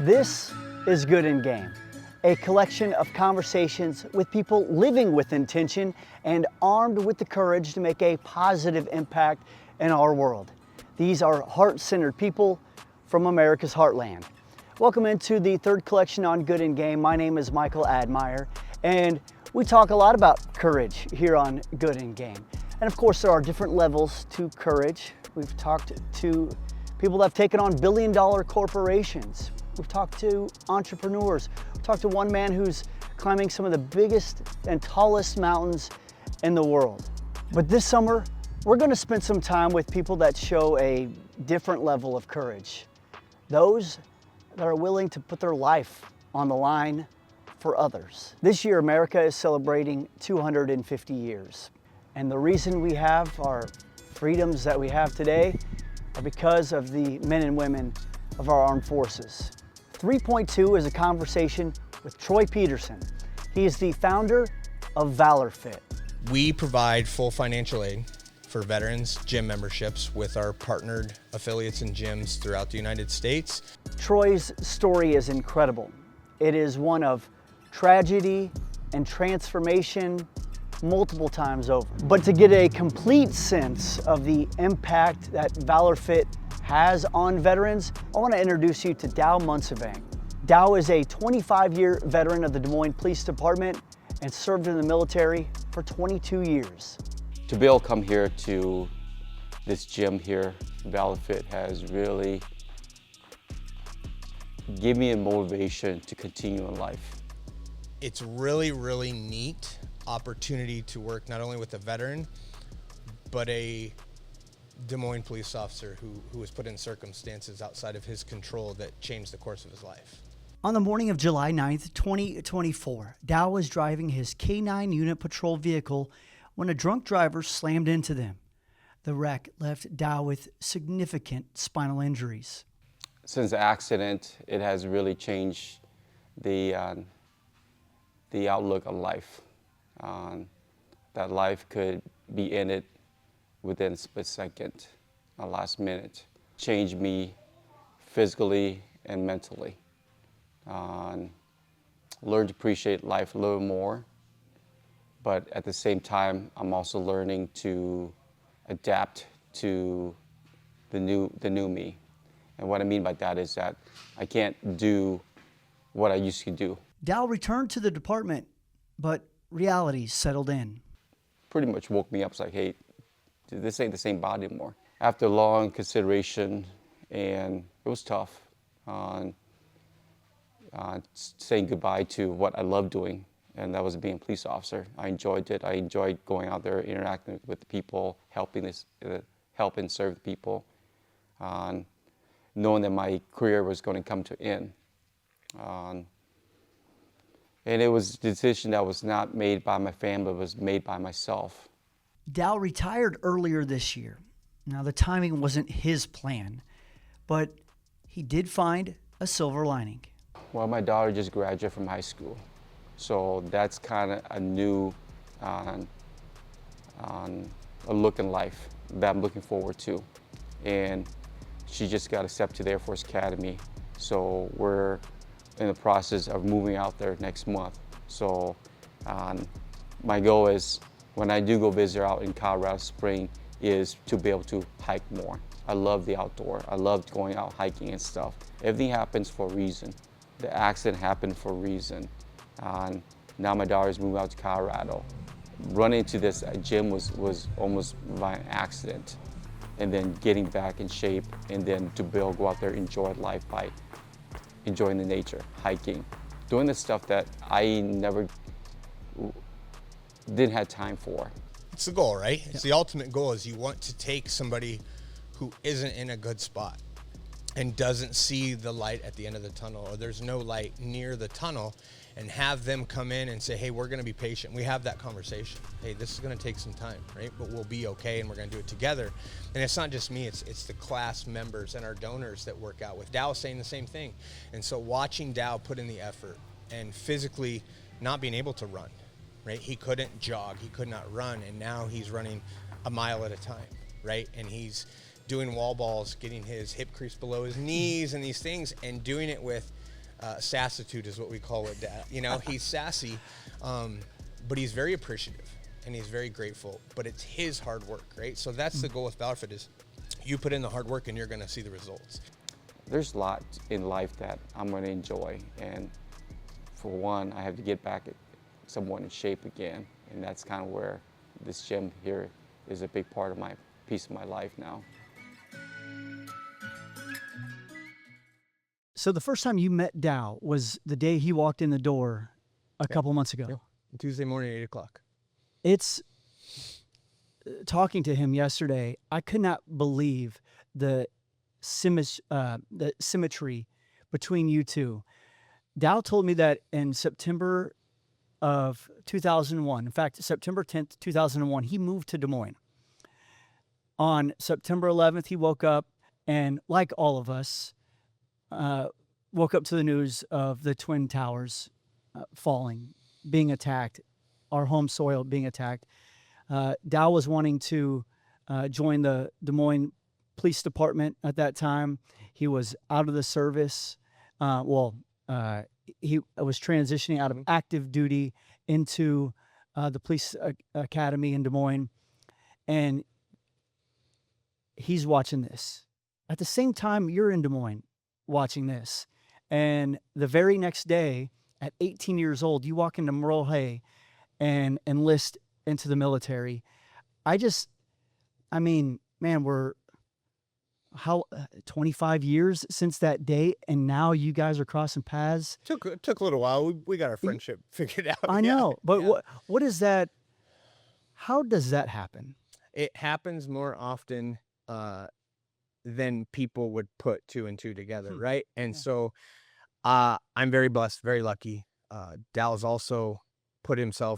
This is Good and Game, a collection of conversations with people living with intention and armed with the courage to make a positive impact in our world. These are heart-centered people from America's heartland. Welcome into the third collection on Good and Game. My name is Michael Admire, and we talk a lot about courage here on Good and Game. And of course, there are different levels to courage. We've talked to people that have taken on billion-dollar corporations. We've talked to entrepreneurs. We've talked to one man who's climbing some of the biggest and tallest mountains in the world. But this summer, we're going to spend some time with people that show a different level of courage. Those that are willing to put their life on the line for others. This year, America is celebrating 250 years. And the reason we have our freedoms that we have today are because of the men and women of our armed forces. 3.2 is a conversation with Troy Peterson. He is the founder of ValorFit. We provide full financial aid for veterans gym memberships with our partnered affiliates and gyms throughout the United States. Troy's story is incredible. It is one of tragedy and transformation multiple times over. But to get a complete sense of the impact that ValorFit has on veterans, I want to introduce you to Dow Munsevang. Dow is a 25-year veteran of the Des Moines Police Department and served in the military for 22 years. To be able to come here to this gym here, ValorFit, has really given me a motivation to continue in life. It's really neat opportunity to work not only with a veteran, but a Des Moines police officer who was put in circumstances outside of his control that changed the course of his life. On the morning of July 9th, 2024, Dow was driving his K9 unit patrol vehicle when a drunk driver slammed into them. The wreck left Dow with significant spinal injuries. Since the accident, it has really changed the outlook on life. That life could be ended within a split second, a last minute. Changed me physically and mentally. Learned to appreciate life a little more, but at the same time, I'm also learning to adapt to the new me. And what I mean by that is that I can't do what I used to do. Dow returned to the department, but reality settled in. Pretty much woke me up. It's like, hey, this ain't the same body anymore. After long consideration, and it was tough, saying goodbye to what I loved doing, and that was being a police officer. I enjoyed it. I enjoyed going out there, interacting with the people, help and serve the people, knowing that my career was going to come to an end. And it was a decision that was not made by my family, it was made by myself. Dow retired earlier this year. Now, the timing wasn't his plan, but he did find a silver lining. Well, my daughter just graduated from high school, so that's kind of a new a look in life that I'm looking forward to. And she just got accepted to the Air Force Academy, so we're in the process of moving out there next month. So my goal is, when I do go visit her out in Colorado Spring, is to be able to hike more. I love the outdoor. I love going out hiking and stuff. Everything happens for a reason. The accident happened for a reason. Now my daughter's moving out to Colorado. Running into this gym was almost by an accident. And then getting back in shape, and then to be able to go out there and enjoy life by enjoying the nature, hiking, doing the stuff that I never didn't have time for. It's the goal, right? It's the ultimate goal, is you want to take somebody who isn't in a good spot and doesn't see the light at the end of the tunnel, or there's no light near the tunnel, and have them come in and say, hey, we're going to be patient. We have that conversation. Hey, this is going to take some time, right? But we'll be okay, and we're going to do it together. And it's not just me, it's the class members and our donors that work out with. Dow saying the same thing. And so watching Dow put in the effort and physically not being able to run, right? He couldn't jog, he could not run, and now he's running a mile at a time, right? And he's doing wall balls, getting his hip crease below his knees and these things, and doing it with sassitude is what we call it, Dad. You know, he's sassy, but he's very appreciative and he's very grateful, but it's his hard work, right? So that's the goal with ValorFit is you put in the hard work and you're going to see the results. There's a lot in life that I'm going to enjoy, and for one, I have to get back somewhat in shape again, and that's kind of where this gym here is a big part of my piece of my life now. So the first time you met Dow was the day he walked in the door a couple months ago. Yep. Tuesday morning, 8 o'clock. It's talking to him yesterday. I could not believe the symmetry between you two. Dow told me that in September of 2001, in fact, September 10th, 2001, he moved to Des Moines. On September 11th, he woke up and, like all of us, woke up to the news of the Twin Towers falling, being attacked, our home soil being attacked. Dow was wanting to join the Des Moines Police Department at that time. He was out of the service. He was transitioning out of active duty into the police academy in Des Moines. And he's watching this. At the same time, you're in Des Moines watching this. And the very next day, at 18 years old, you walk into Merle Hay and enlist into the military. We're 25 years since that day, and now you guys are crossing paths. Took a little while. We got our friendship figured out. I know, but what is that? How does that happen? It happens more often than people would put two and two together, right? And so I'm very blessed, very lucky. Dal's also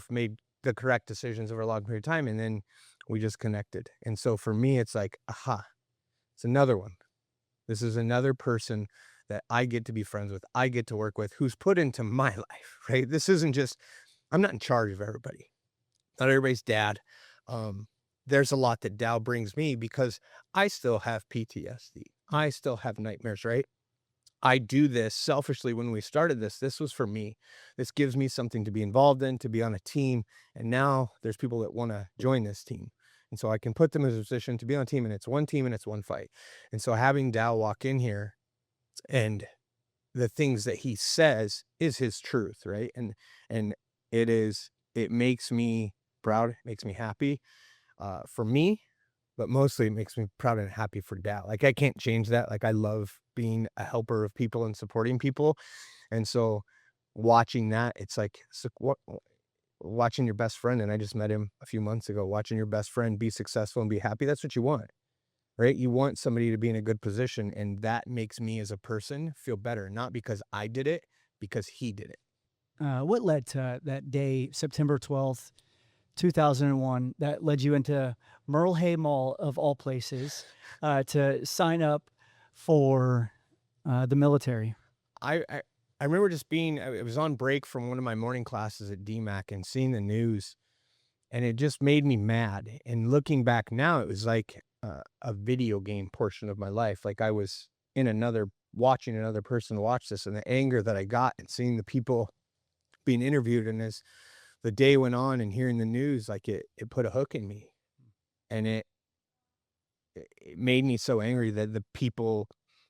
made the correct decisions over a long period of time, and then we just connected. And so for me, it's like, aha, it's another one. This is another person that I get to be friends with, I get to work with, who's put into my life, right? This isn't just, I'm not in charge of everybody. Not everybody's dad. There's a lot that Dow brings me because I still have PTSD. I still have nightmares, right? I do this selfishly. When we started this was for me. This gives me something to be involved in, to be on a team. And now there's people that want to join this team. And so I can put them in a position to be on a team, and it's one team and it's one fight. And so having Dow walk in here and the things that he says is his truth, right? And it makes me proud, it makes me happy for me, but mostly it makes me proud and happy for Dow. Like, I can't change that. Like, I love being a helper of people and supporting people. And so watching that, it's like, watching your best friend, and I just met him a few months ago, watching your best friend be successful and be happy. That's what you want, right? You want somebody to be in a good position, and that makes me as a person feel better, not because I did it, because he did it. What led to that day, September 12th, 2001, that led you into Merle Hay Mall, of all places, to sign up for the military? I remember just I was on break from one of my morning classes at DMAC and seeing the news, and it just made me mad. And looking back now, it was like a video game portion of my life. Like, I was watching another person watch this, and the anger that I got and seeing the people being interviewed. And as the day went on and hearing the news, like it put a hook in me, and it made me so angry that the people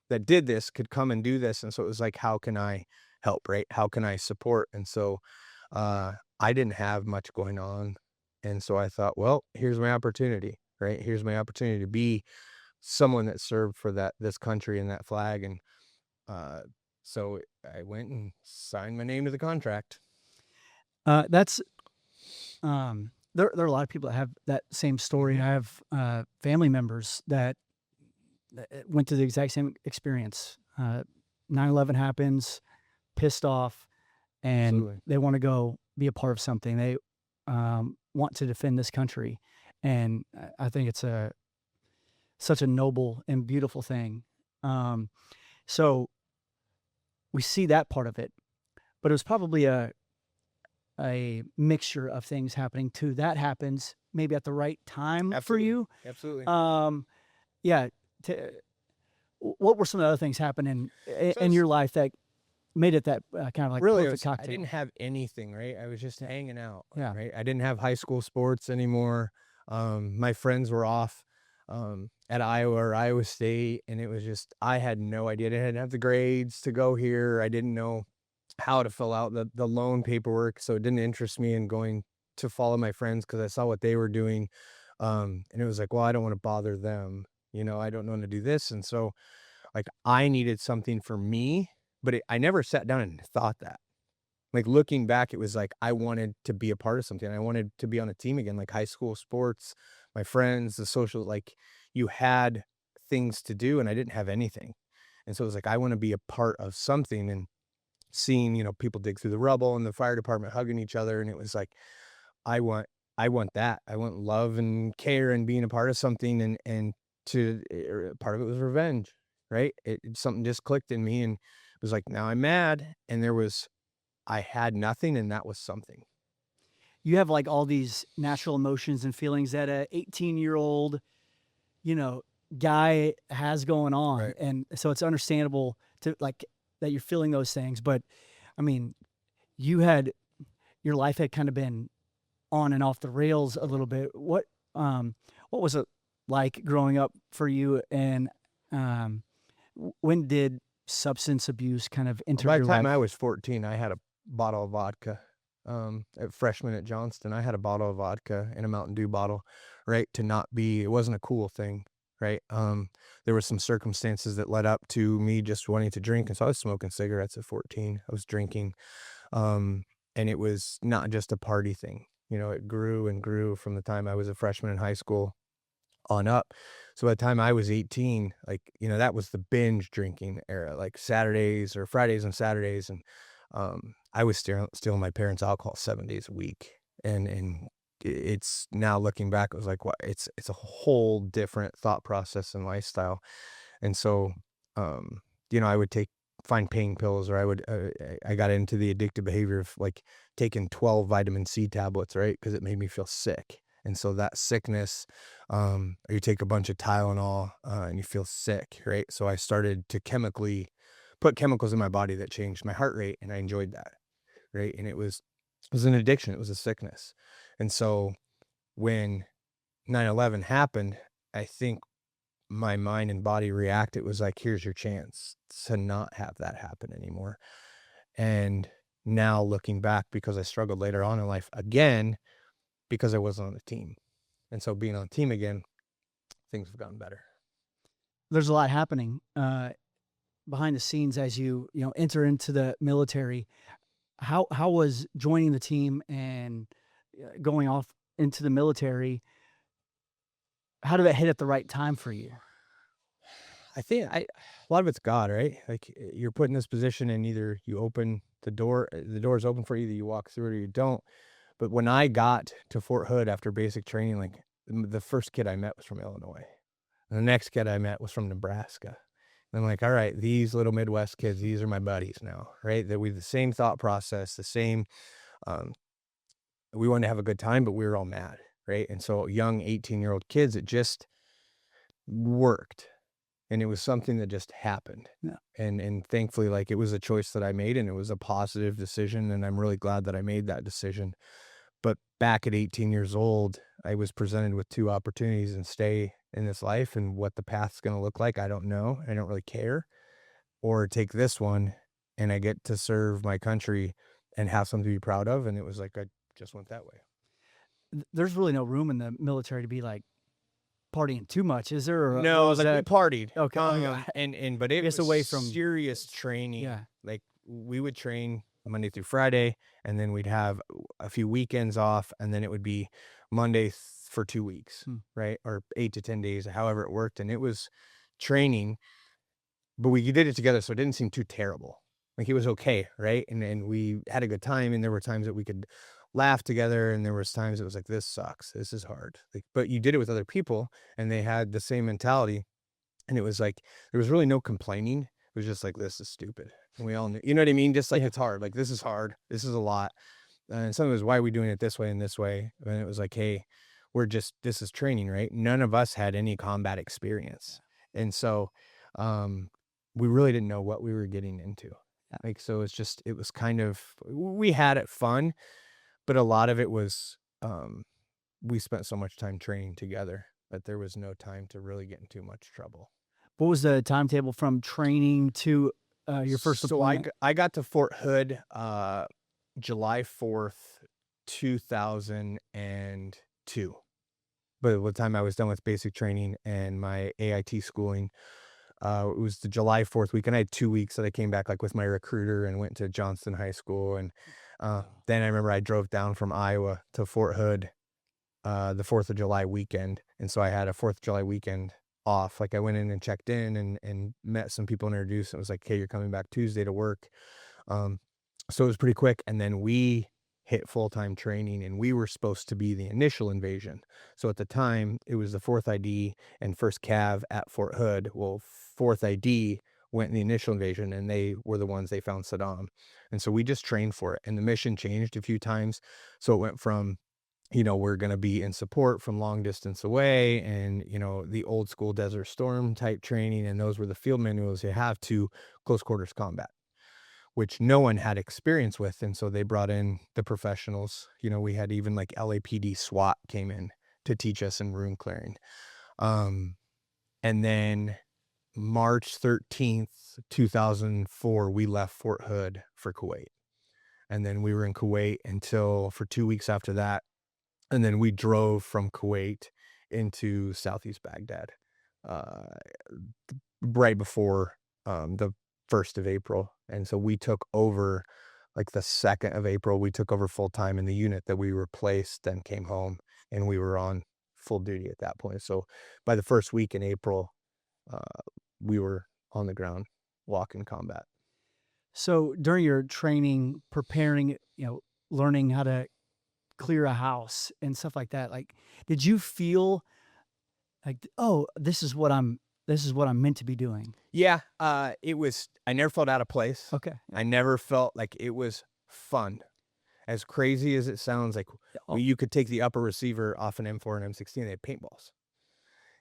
that did this could come and do this. And so it was like, how can I help, right? How can I support? And so I didn't have much going on. And so I thought, well, here's my opportunity, right? Here's my opportunity to be someone that served for this country and that flag. And so I went and signed my name to the contract. There are a lot of people that have that same story. I have family members that went through the exact same experience. 9/11 happens, pissed off, and Absolutely. they want to go be a part of something. They want to defend this country, and I think it's such a noble and beautiful thing. So we see that part of it, but it was probably a mixture of things happening too. That happens maybe at the right time for you. Absolutely. What were some of the other things happening in your life that made it that kind of like Really, perfect I cocktail. didn't have anything, right? I was just hanging out, Yeah. right? I didn't have high school sports anymore. My friends were off at Iowa or Iowa State, and it was just, I had no idea. I didn't have the grades to go here. I didn't know how to fill out the loan paperwork, so it didn't interest me in going to follow my friends because I saw what they were doing. And it was like, well, I don't want to bother them. I don't want to do this. And so, like, I needed something for me, but I never sat down and thought that. Like, looking back, it was like I wanted to be a part of something. I wanted to be on a team again, like high school sports, my friends, the social, like, you had things to do and I didn't have anything. And so it was like, I want to be a part of something. And seeing, people dig through the rubble and the fire department hugging each other. And it was like, I want, I want that. I want love and care and being a part of something. And part of it was revenge, right? Something just clicked in me and it was like, now I'm mad. And I had nothing, and that was something. You have like all these natural emotions and feelings that a 18-year-old, guy has going on. Right. And so it's understandable to like that you're feeling those things. But I mean, your life had kind of been on and off the rails a little bit. What was it like growing up for you? And when did substance abuse kind of enter By your the time life? I was 14, I had a bottle of vodka. At freshman at Johnston, I had a bottle of vodka in a Mountain Dew bottle, right? It wasn't a cool thing, right? There were some circumstances that led up to me just wanting to drink. And so I was smoking cigarettes at 14. I was drinking. And it was not just a party thing. It grew and grew from the time I was a freshman in high school on up. So by the time I was 18, like, that was the binge drinking era, like Saturdays or Fridays and Saturdays. And I was stealing my parents' alcohol 7 days a week. And it's now looking back, it was like, what, it's a whole different thought process and lifestyle. And so, I would find pain pills, or I got into the addictive behavior of like taking 12 vitamin C tablets, right? Because it made me feel sick. And so that sickness, or you take a bunch of Tylenol and you feel sick, right? So I started to put chemicals in my body that changed my heart rate, and I enjoyed that, right? And it was an addiction. It was a sickness. And so when 9/11 happened, I think my mind and body reacted. It was like, here's your chance to not have that happen anymore. And now looking back, because I struggled later on in life again, because I wasn't on the team. And so being on the team again, things have gotten better. There's a lot happening behind the scenes as you enter into the military. How was joining the team and going off into the military? How did that hit at the right time for you? I think a lot of it's God, right? Like, you're put in this position and either you open the door is open for you, either you walk through it or you don't. But when I got to Fort Hood after basic training, like, the first kid I met was from Illinois. And the next kid I met was from Nebraska. And I'm like, all right, these little Midwest kids, these are my buddies now, right? That we have the same thought process, the same, we wanted to have a good time, but we were all mad, right? And so young 18-year-old kids, it just worked. And it was something that just happened. Yeah. And thankfully, like, it was a choice that I made, and it was a positive decision. And I'm really glad that I made that decision. But back at 18 years old, I was presented with two opportunities and stay in this life, and what the path's going to look like, I don't know. I don't really care. Or take this one and I get to serve my country and have something to be proud of. And it was like, I just went that way. There's really no room in the military to be like partying too much, is there? Or No, was like, we that partied. okay? But it guess was away from- serious training. Yeah. Like, we would train Monday through Friday, and then we'd have a few weekends off, and then it would be Monday for 2 weeks, right? Or 8 to 10 days, however it worked. And it was training, but we did it together, so it didn't seem too terrible. Like, it was okay, right? And we had a good time, and there were times that we could laugh together, and there was times it was like, this sucks, this is hard. Like, but you did it with other people, and they had the same mentality, and it was like, there was really no complaining. It was just like, this is stupid. And we all knew, you know what I mean? Just like, it's hard. Like, this is hard. This is a lot. And some of it was, why are we doing it this way and this way? And it was like, hey, this is training, right? None of us had any combat experience. And so, we really didn't know what we were getting into. Like, so it was kind of, we had it fun, but a lot of it was, we spent so much time training together that there was no time to really get in too much trouble. What was the timetable from training to your first So I, deployment? I got to Fort Hood, July 4th, 2002. But by the time I was done with basic training and my AIT schooling, it was the July 4th weekend. I had 2 weeks that I came back like with my recruiter and went to Johnston High School. And then I remember I drove down from Iowa to Fort Hood the 4th of July weekend. And so I had a 4th of July weekend off. Like I went in and checked in and met some people and introduced. It was like, hey, you're coming back Tuesday to work. So it was pretty quick. And then we hit full-time training, and we were supposed to be the initial invasion. So at the time, it was the 4th ID and 1st Cav at Fort Hood. Well, 4th ID went in the initial invasion, and they were the ones they found Saddam. And so we just trained for it. And the mission changed a few times. So it went from, we're going to be in support from long distance away, and, the old school Desert Storm type training, and those were the field manuals you have, to close quarters combat, which no one had experience with. And so they brought in the professionals. We had even like LAPD SWAT came in to teach us in room clearing. And then March 13th, 2004, we left Fort Hood for Kuwait. And then we were in Kuwait for 2 weeks after that. And then we drove from Kuwait into Southeast Baghdad, right before the 1st of April. And so we took over like the 2nd of April, we took over full time in the unit that we replaced, then came home, and we were on full duty at that point. So by the first week in April, we were on the ground, walking combat. So during your training, preparing, learning how to clear a house and stuff like that, like, did you feel like, oh, this is what I'm meant to be doing? Yeah, I never felt out of place. Okay. I never felt like it was fun. As crazy as it sounds, like you could take the upper receiver off an M4 and M16, they had paintballs.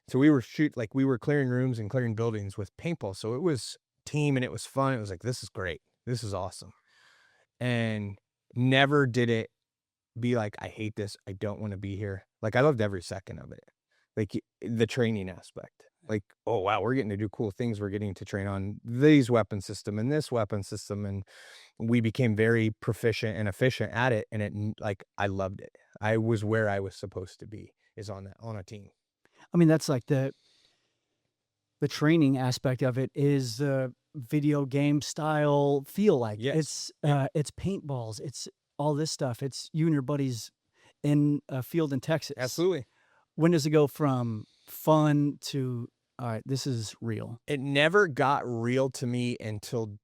So we were clearing rooms and clearing buildings with paintballs. So it was team and it was fun. It was like, this is great. This is awesome. And never did it be like, I hate this. I don't want to be here. Like, I loved every second of it. Like the training aspect. Like, oh, wow, we're getting to do cool things. We're getting to train on these weapon system and this weapon system. And we became very proficient and efficient at it. And I loved it. I was where I was supposed to be, is on a team. I mean, that's like the training aspect of it is the video game style feel. Like, yes. It's paintballs. It's all this stuff. It's you and your buddies in a field in Texas. Absolutely. When does it go from fun to, all right, this is real? It never got real to me until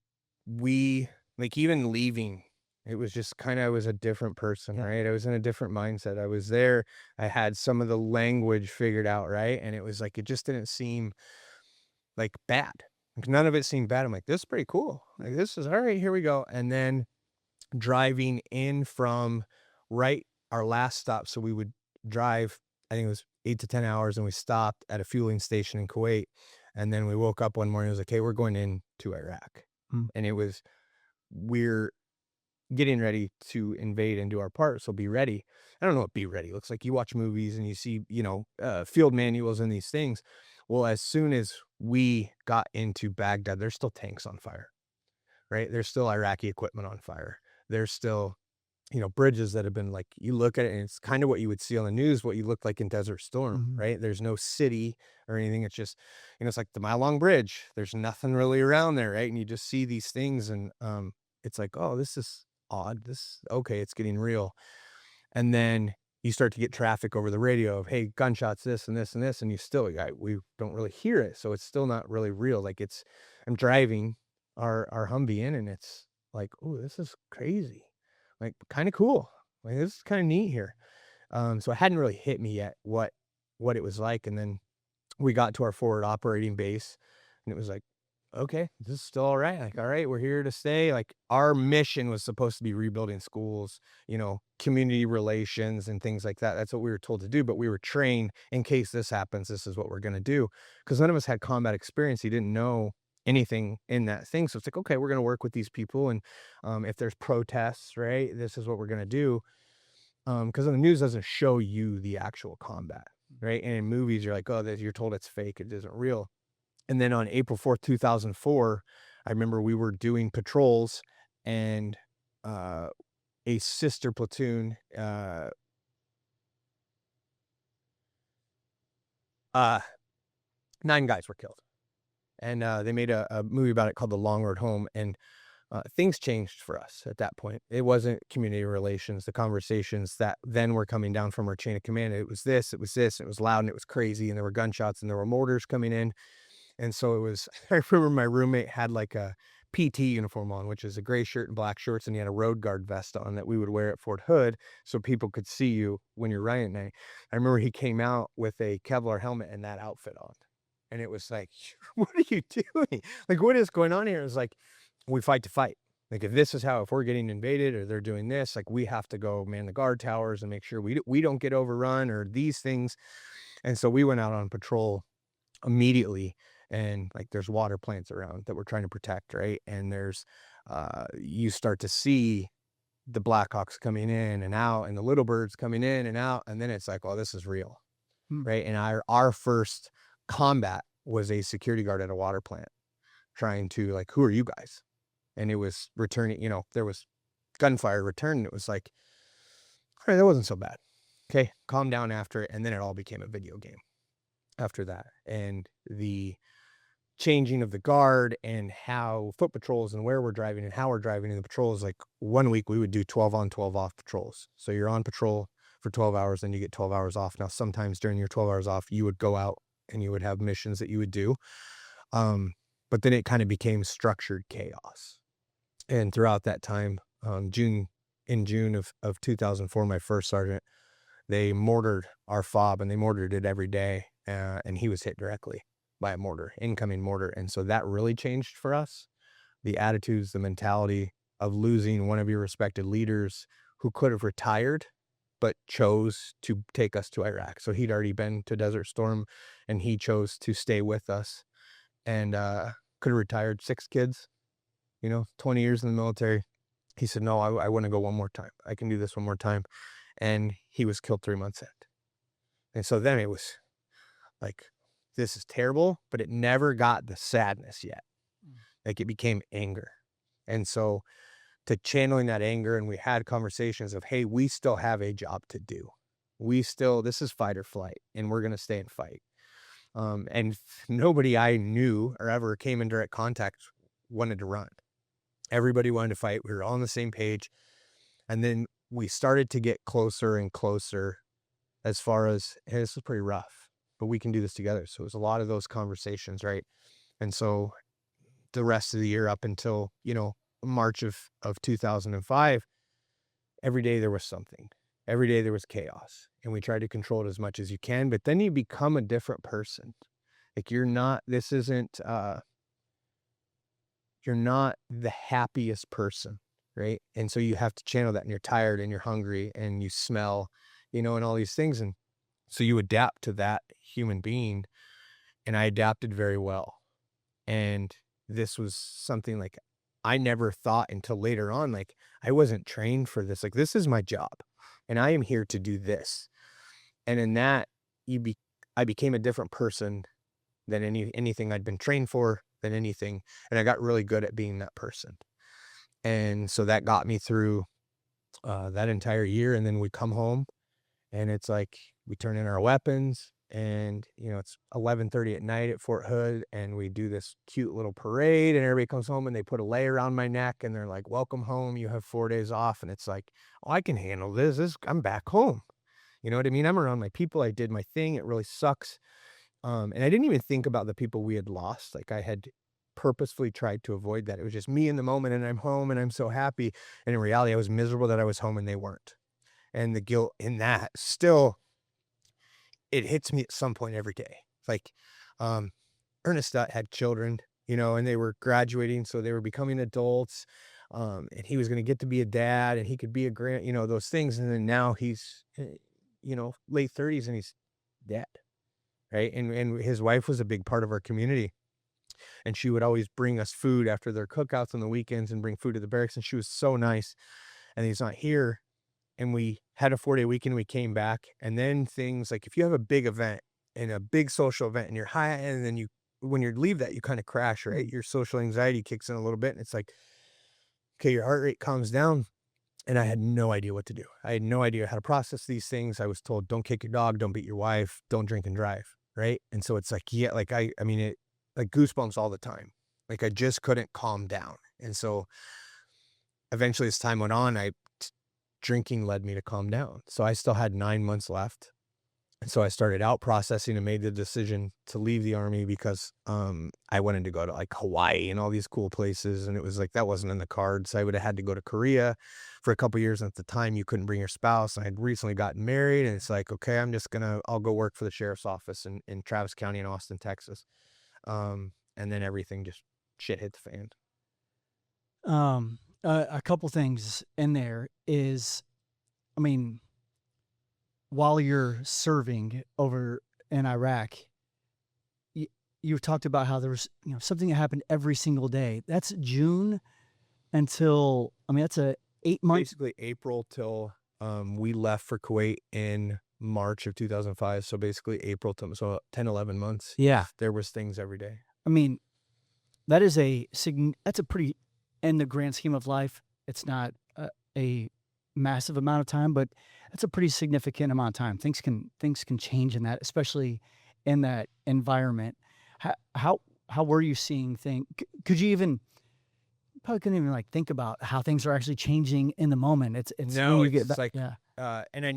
even leaving, it was just I was a different person, right? I was in a different mindset. I was there. I had some of the language figured out, right? And it was like, it just didn't seem like bad. Like, none of it seemed bad. I'm like, this is pretty cool. Like, this is all right. Here we go. And then driving in from our last stop. So we would drive, I think it was 8 to 10 hours, and we stopped at a fueling station in Kuwait. And then we woke up one morning, it was like, hey, we're going into Iraq. And we're getting ready to invade and do our part. So be ready. I don't know what be ready looks like. You watch movies and you see, field manuals and these things. Well, as soon as we got into Baghdad, there's still tanks on fire, right? There's still Iraqi equipment on fire. There's still, bridges that have been like, you look at it and it's kind of what you would see on the news, what you look like in Desert Storm, right? There's no city or anything. It's just, it's like the mile-long bridge. There's nothing really around there, right? And you just see these things, and it's like, oh, this is odd. Okay, it's getting real. And then you start to get traffic over the radio of, hey, gunshots, this and this and this, and we don't really hear it. So it's still not really real. Like, I'm driving our Humvee in, and it's like, oh, this is crazy. Like, kind of cool. Like, this is kind of neat here. So it hadn't really hit me yet what it was like. And then we got to our forward operating base, and it was like, okay, this is still all right. Like, all right, we're here to stay. Like, our mission was supposed to be rebuilding schools, community relations and things like that. That's what we were told to do. But we were trained, in case this happens, this is what we're going to do. Because none of us had combat experience. You didn't know anything in that thing. So it's like, okay, we're going to work with these people. And if there's protests, right, this is what we're going to do. Because the news doesn't show you the actual combat, right? And in movies, you're like, oh, you're told it's fake, it isn't real. And then on April 4th, 2004, I remember we were doing patrols, and a sister platoon, 9 guys were killed. And they made a movie about it called The Long Road Home. And things changed for us at that point. It wasn't community relations, the conversations that then were coming down from our chain of command. It was this, and it was loud, and it was crazy, and there were gunshots, and there were mortars coming in. And so it was, I remember my roommate had like a PT uniform on, which is a gray shirt and black shorts, and he had a road guard vest on that we would wear at Fort Hood so people could see you when you're running at night. I remember he came out with a Kevlar helmet and that outfit on. And it was like, what are you doing? Like, what is going on here? It was like, we fight to fight. Like, if we're getting invaded or they're doing this, like, we have to go man the guard towers and make sure we don't get overrun or these things. And so we went out on patrol immediately, and like, there's water plants around that we're trying to protect, right? And there's, you start to see the Blackhawks coming in and out, and the little birds coming in and out, and then it's like, oh, this is real, right? And our first combat was a security guard at a water plant trying to, like, who are you guys? And it was returning, there was gunfire returned. It was like, all right, that wasn't so bad. Okay, calm down after it. And then it all became a video game after that. And the changing of the guard and how foot patrols and where we're driving and how we're driving in the patrols, like, 1 week we would do 12 on, 12 off patrols. So you're on patrol for 12 hours, then you get 12 hours off. Now, sometimes during your 12 hours off, you would go out and you would have missions that you would do. But then it kind of became structured chaos. And throughout that time, June of 2004, my first sergeant, they mortared our fob, and they mortared it every day. And he was hit directly by a mortar, incoming mortar. And so that really changed for us. The attitudes, the mentality of losing one of your respected leaders who could have retired, but chose to take us to Iraq. So he'd already been to Desert Storm, and he chose to stay with us, and could have retired, 6 kids, 20 years in the military. He said, no, I want to go one more time. I can do this one more time. And he was killed 3 months in. And so then it was like, this is terrible, but it never got the sadness yet. Like, it became anger. And so to channeling that anger, and we had conversations of, hey, we still have a job to do. This is fight or flight, and we're going to stay and fight. And nobody I knew or ever came in direct contact wanted to run. Everybody wanted to fight. We were all on the same page. And then we started to get closer and closer as far as, hey, this is pretty rough, but we can do this together. So it was a lot of those conversations, right? And so the rest of the year up until, March of 2005, every day there was something. Every day there was chaos, and we tried to control it as much as you can, but then you become a different person. Like, you're not the happiest person, right? And so you have to channel that, and you're tired and you're hungry and you smell, and all these things. And so you adapt to that human being, and I adapted very well. And this was something like I never thought until later on, like, I wasn't trained for this. Like, this is my job, and I am here to do this. And in that, I became a different person than anything I'd been trained for, than anything. And I got really good at being that person. And so that got me through that entire year. And then we come home, and it's like, we turn in our weapons, and, it's 11:30 at night at Fort Hood, and we do this cute little parade, and everybody comes home, and they put a lei around my neck, and they're like, welcome home. You have 4 days off. And it's like, oh, I can handle this. I'm back home. You know what I mean? I'm around my people. I did my thing. It really sucks. And I didn't even think about the people we had lost. Like, I had purposefully tried to avoid that. It was just me in the moment, and I'm home, and I'm so happy. And in reality, I was miserable that I was home and they weren't. And the guilt in that still, it hits me at some point every day. Like, Ernest had children, and they were graduating, so they were becoming adults. And he was going to get to be a dad, and he could be a those things. And then now he's, late 30s, and he's dead. Right. And his wife was a big part of our community. and she would always bring us food after their cookouts on the weekends and bring food to the barracks. And she was so nice, and he's not here. And we had a 4-day weekend. We came back, and then things like if you have a big event and a big social event and you're high, and then when you leave that, you kind of crash, right? Your social anxiety kicks in a little bit, and it's like, okay, your heart rate calms down. And I had no idea what to do. I had no idea how to process these things. I was told, don't kick your dog, don't beat your wife, don't drink and drive, right? And so it's like, yeah, like I mean, it like goosebumps all the time. Like I just couldn't calm down. And so eventually as time went on, drinking led me to calm down. So I still had 9 months left. And so I started out processing and made the decision to leave the Army because I wanted to go to like Hawaii and all these cool places. And it was like, that wasn't in the cards. I would have had to go to Korea for a couple of years. And at the time you couldn't bring your spouse. And I had recently gotten married, and it's like, okay, I'll go work for the sheriff's office in Travis County in Austin, Texas. And then everything just shit hit the fan. A couple things in there is, I mean, while you're serving over in Iraq, you talked about how there was, something that happened every single day. That's June until, I mean, that's 8 months. Basically April till we left for Kuwait in March of 2005. So basically April to, so 10, 11 months. Yeah. There was things every day. I mean, that's a pretty, in the grand scheme of life, it's not a massive amount of time, but that's a pretty significant amount of time. Things can change in that, especially in that environment. How were you seeing things? Could you even, probably couldn't even like think about how things are actually changing in the moment. It's no, when you it's get like, yeah. And I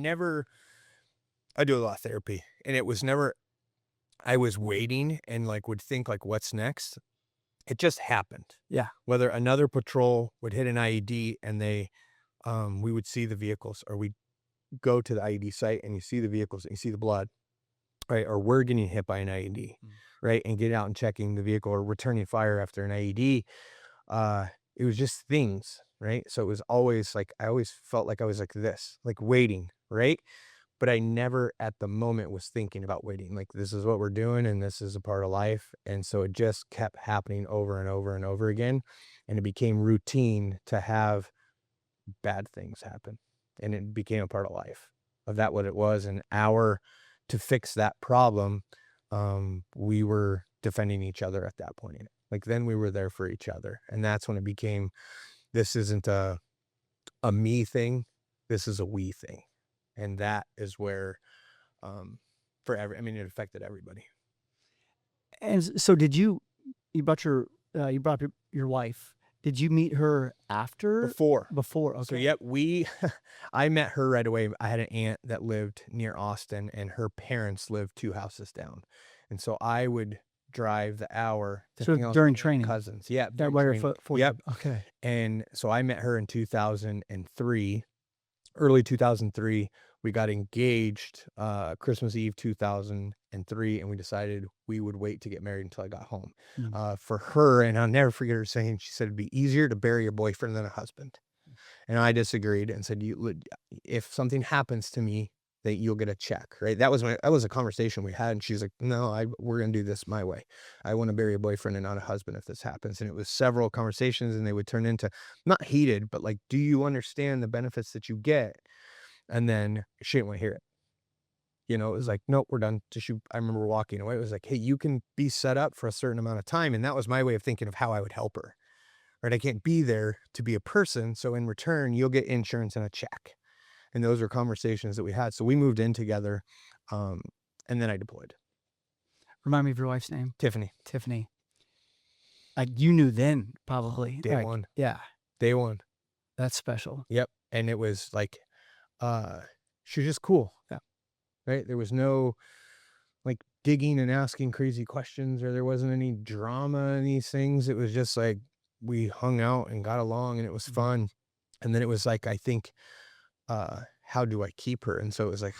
do a lot of therapy, and it was never, I was waiting and like would think like, what's next? It just happened. Yeah. Whether another patrol would hit an IED and we would see the vehicles, or we'd go to the IED site and you see the vehicles and you see the blood, right? Or we're getting hit by an IED, right? And get out and checking the vehicle or returning fire after an IED. It was just things, right? So it was always like, I always felt like I was like this, like waiting, right? But I never at the moment was thinking about waiting. Like, this is what we're doing and this is a part of life. And so it just kept happening over and over and over again. And it became routine to have bad things happen. And it became a part of life of that, what it was. An hour to fix that problem. We were defending each other at that point. Like, then we were there for each other. And that's when it became, this isn't a me thing. This is a we thing. And that is where, it affected everybody. And so you brought your wife. Did you meet her after? Before. Okay. So, yep, I met her right away. I had an aunt that lived near Austin, and her parents lived 2 houses down. And so I would drive the hour. So during training? Cousins. Yeah. That way for Yep. Okay. And so I met her in 2003, early 2003. We got engaged Christmas Eve 2003, and we decided we would wait to get married until I got home. For her, and I'll never forget her saying, she said, it'd be easier to bury your boyfriend than a husband. And I disagreed and said, if something happens to me, that you'll get a check, right? That was a conversation we had, and she's like, no, we're going to do this my way. I want to bury a boyfriend and not a husband if this happens. And it was several conversations, and they would turn into not heated, but like, do you understand the benefits that you get? And then she didn't want to hear it. It was like, nope, we're done. I remember walking away. It was like, hey, you can be set up for a certain amount of time. And that was my way of thinking of how I would help her, right? I can't be there to be a person. So in return, you'll get insurance and a check. And those were conversations that we had. So we moved in together. And then I deployed. Remind me of your wife's name. Tiffany. Like, you knew then, probably. Day one. Yeah. Day one. That's special. Yep. And it was like, she was just cool. Yeah. Right. There was no like digging and asking crazy questions, or there wasn't any drama in these things. It was just like, we hung out and got along, and it was fun. And then it was like, I think, how do I keep her? And so it was like,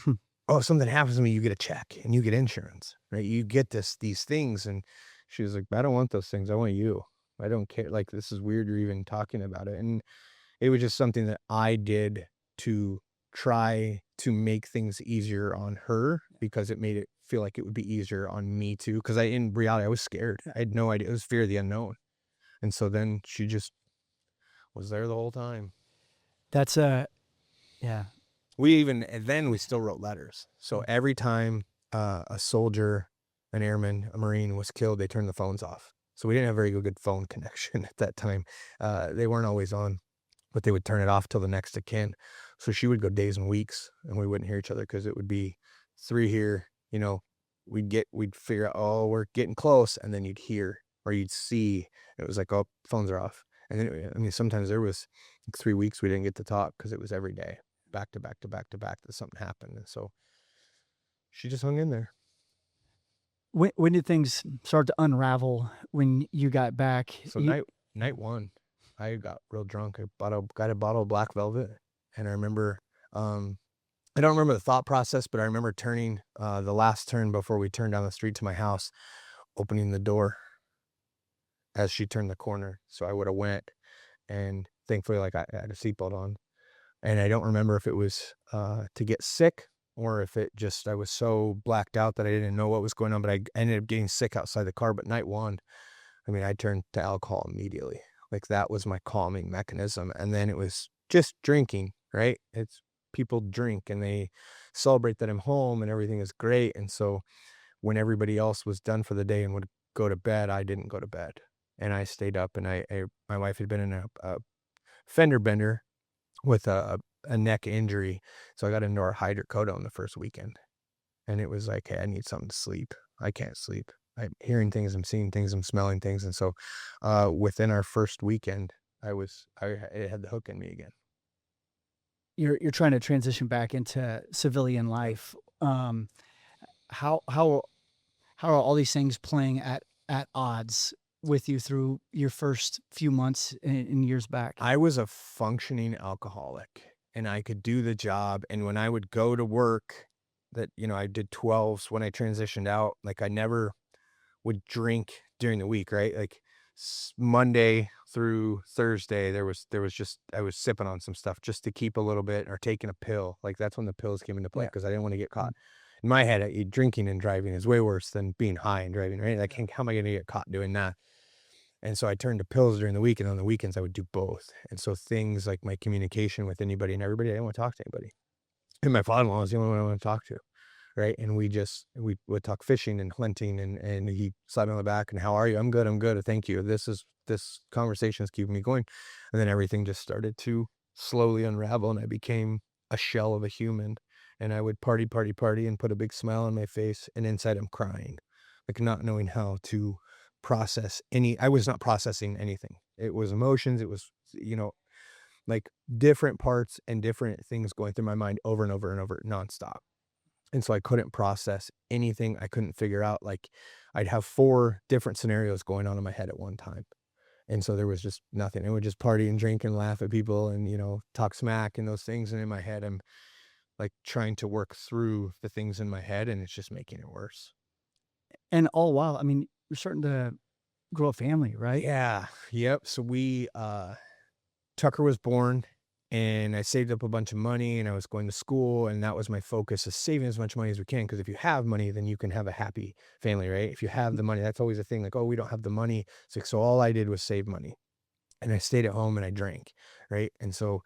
oh, if something happens to me, you get a check and you get insurance, right? You get these things. And she was like, I don't want those things. I want you. I don't care. Like, this is weird you're even talking about it. And it was just something that I did to try to make things easier on her, because it made it feel like it would be easier on me too. Cause in reality, I was scared. I had no idea. It was fear of the unknown. And so then she just was there the whole time. That's yeah. We still wrote letters. So every time a soldier, an airman, a Marine was killed, they turned the phones off. So we didn't have very good phone connection at that time. They weren't always on, but they would turn it off till the next of kin. So she would go days and weeks and we wouldn't hear each other because it would be 3 here, we'd figure out, oh, we're getting close. And then you'd hear or you'd see, it was like, oh, phones are off. And then, sometimes there was 3 weeks we didn't get to talk because it was every day, back to back to back to back that something happened. And so she just hung in there. When did things start to unravel when you got back? So night one, I got real drunk. I got a bottle of Black Velvet, and I remember, I don't remember the thought process, but I remember turning the last turn before we turned down the street to my house, opening the door as she turned the corner. So I would have went, and thankfully, like I had a seatbelt on, and I don't remember if it was to get sick or if it just, I was so blacked out that I didn't know what was going on, but I ended up getting sick outside the car. But night one, I turned to alcohol immediately. Like that was my calming mechanism. And then it was just drinking, right? It's people drink and they celebrate that I'm home and everything is great. And so when everybody else was done for the day and would go to bed, I didn't go to bed. And I stayed up, and my wife had been in a fender bender with a neck injury. So I got into our hydrocodone the first weekend, and it was like, hey, I need something to sleep. I can't sleep. I'm hearing things, I'm seeing things, I'm smelling things. And so within our first weekend, it had the hook in me again. You're trying to transition back into civilian life. How are all these things playing at odds with you through your first few months and years back? I was a functioning alcoholic, and I could do the job. And when I would go to work, that, I did 12s when I transitioned out. Like I never would drink during the week, right? Like Monday through Thursday, there was just, I was sipping on some stuff just to keep a little bit, or taking a pill. Like that's when the pills came into play, because I didn't want to get caught. In my head, drinking and driving is way worse than being high and driving, right? Like, how am I going to get caught doing that? And so I turned to pills during the week, and on the weekends I would do both. And so things like my communication with anybody and everybody, I didn't want to talk to anybody. And my father-in-law was the only one I want to talk to, right? And we would talk fishing and hunting, and he slapped me on the back and, how are you? I'm good. Thank you. This conversation is keeping me going. And then everything just started to slowly unravel, and I became a shell of a human. And I would party and put a big smile on my face, and inside I'm crying, like not knowing how to process I was not processing anything. It was emotions. It was, like different parts and different things going through my mind over and over and over nonstop. And so I couldn't process anything. I couldn't figure out, like I'd have 4 different scenarios going on in my head at one time. And so there was just nothing. I would just party and drink and laugh at people and, talk smack and those things. And in my head, I'm like trying to work through the things in my head, and it's just making it worse. And all while, you're starting to grow a family, right? Yeah. Yep. So Tucker was born, and I saved up a bunch of money, and I was going to school, and that was my focus, is saving as much money as we can. Because if you have money, then you can have a happy family, right? If you have the money, that's always a thing. Like, oh, we don't have the money. So all I did was save money, and I stayed at home and I drank, right? And so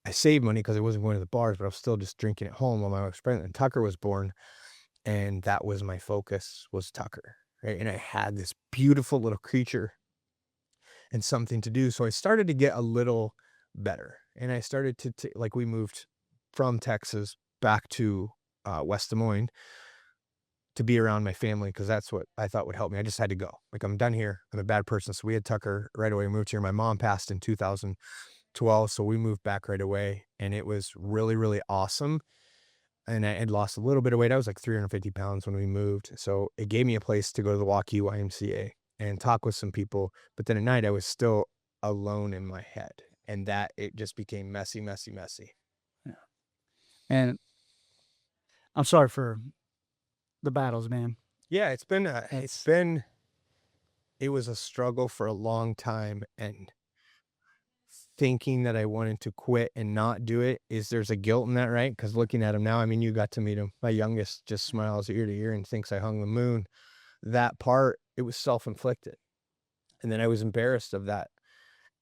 I saved money because I wasn't going to the bars, but I was still just drinking at home while my wife was pregnant. And Tucker was born, and that was my focus, was Tucker, right? And I had this beautiful little creature and something to do. So I started to get a little better, and I started to like, we moved from Texas back to West Des Moines to be around my family, because that's what I thought would help me. I just had to go. Like, I'm done here. I'm a bad person. So we had Tucker right away. We moved here. My mom passed in 2012, so we moved back right away, and it was really, really awesome. And I had lost a little bit of weight. I was like 350 pounds when we moved. So it gave me a place to go to the Waukee YMCA and talk with some people. But then at night, I was still alone in my head, and that it just became messy. Yeah. And I'm sorry for the battles, man. Yeah, it was a struggle for a long time. And thinking that I wanted to quit and not do it there's a guilt in that, right? Because looking at him now, I mean, you got to meet him. My youngest just smiles ear to ear and thinks I hung the moon. That part, it was self-inflicted. And then I was embarrassed of that.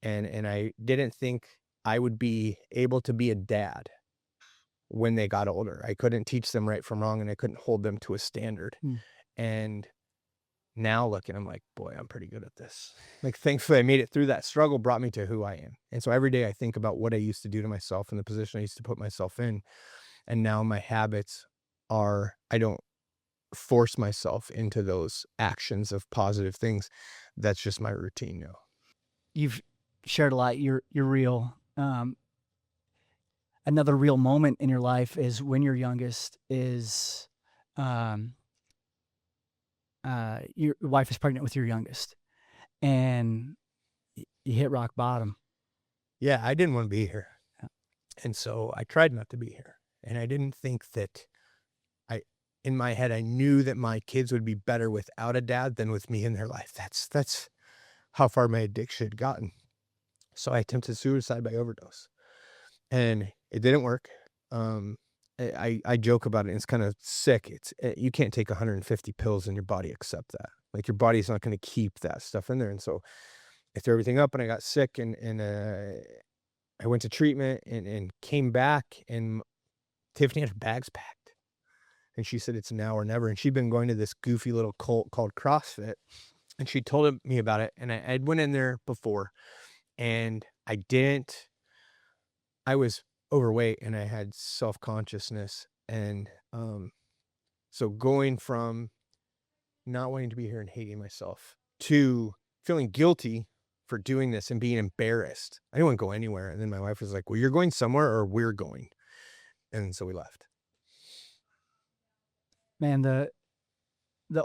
And I didn't think I would be able to be a dad when they got older. I couldn't teach them right from wrong, and I couldn't hold them to a standard. And now looking, I'm like, boy, I'm pretty good at this. Like, thankfully I made it through that struggle, brought me to who I am. And so every day I think about what I used to do to myself and the position I used to put myself in. And now my habits are, I don't force myself into those actions of positive things. That's just my routine now. You've shared a lot. You're real. Another real moment in your life is when your youngest is, your wife is pregnant with your youngest, and you hit rock bottom. Yeah, I didn't want to be here. Yeah. And so I tried not to be here. And I didn't think that in my head, I knew that my kids would be better without a dad than with me in their life. That's how far my addiction had gotten. So I attempted suicide by overdose, and it didn't work. I joke about it, and it's kind of sick. You can't take 150 pills and your body accept that. Like, your body's not going to keep that stuff in there. And so I threw everything up, and I got sick, and I went to treatment and came back, and Tiffany had her bags packed. And she said, it's now or never. And she'd been going to this goofy little cult called CrossFit. And she told me about it. And I went in there before, and I was overweight, and I had self-consciousness. And so going from not wanting to be here and hating myself to feeling guilty for doing this and being embarrassed. I didn't want to go anywhere. And then my wife was like, well, you're going somewhere or we're going. And so we left. Man, the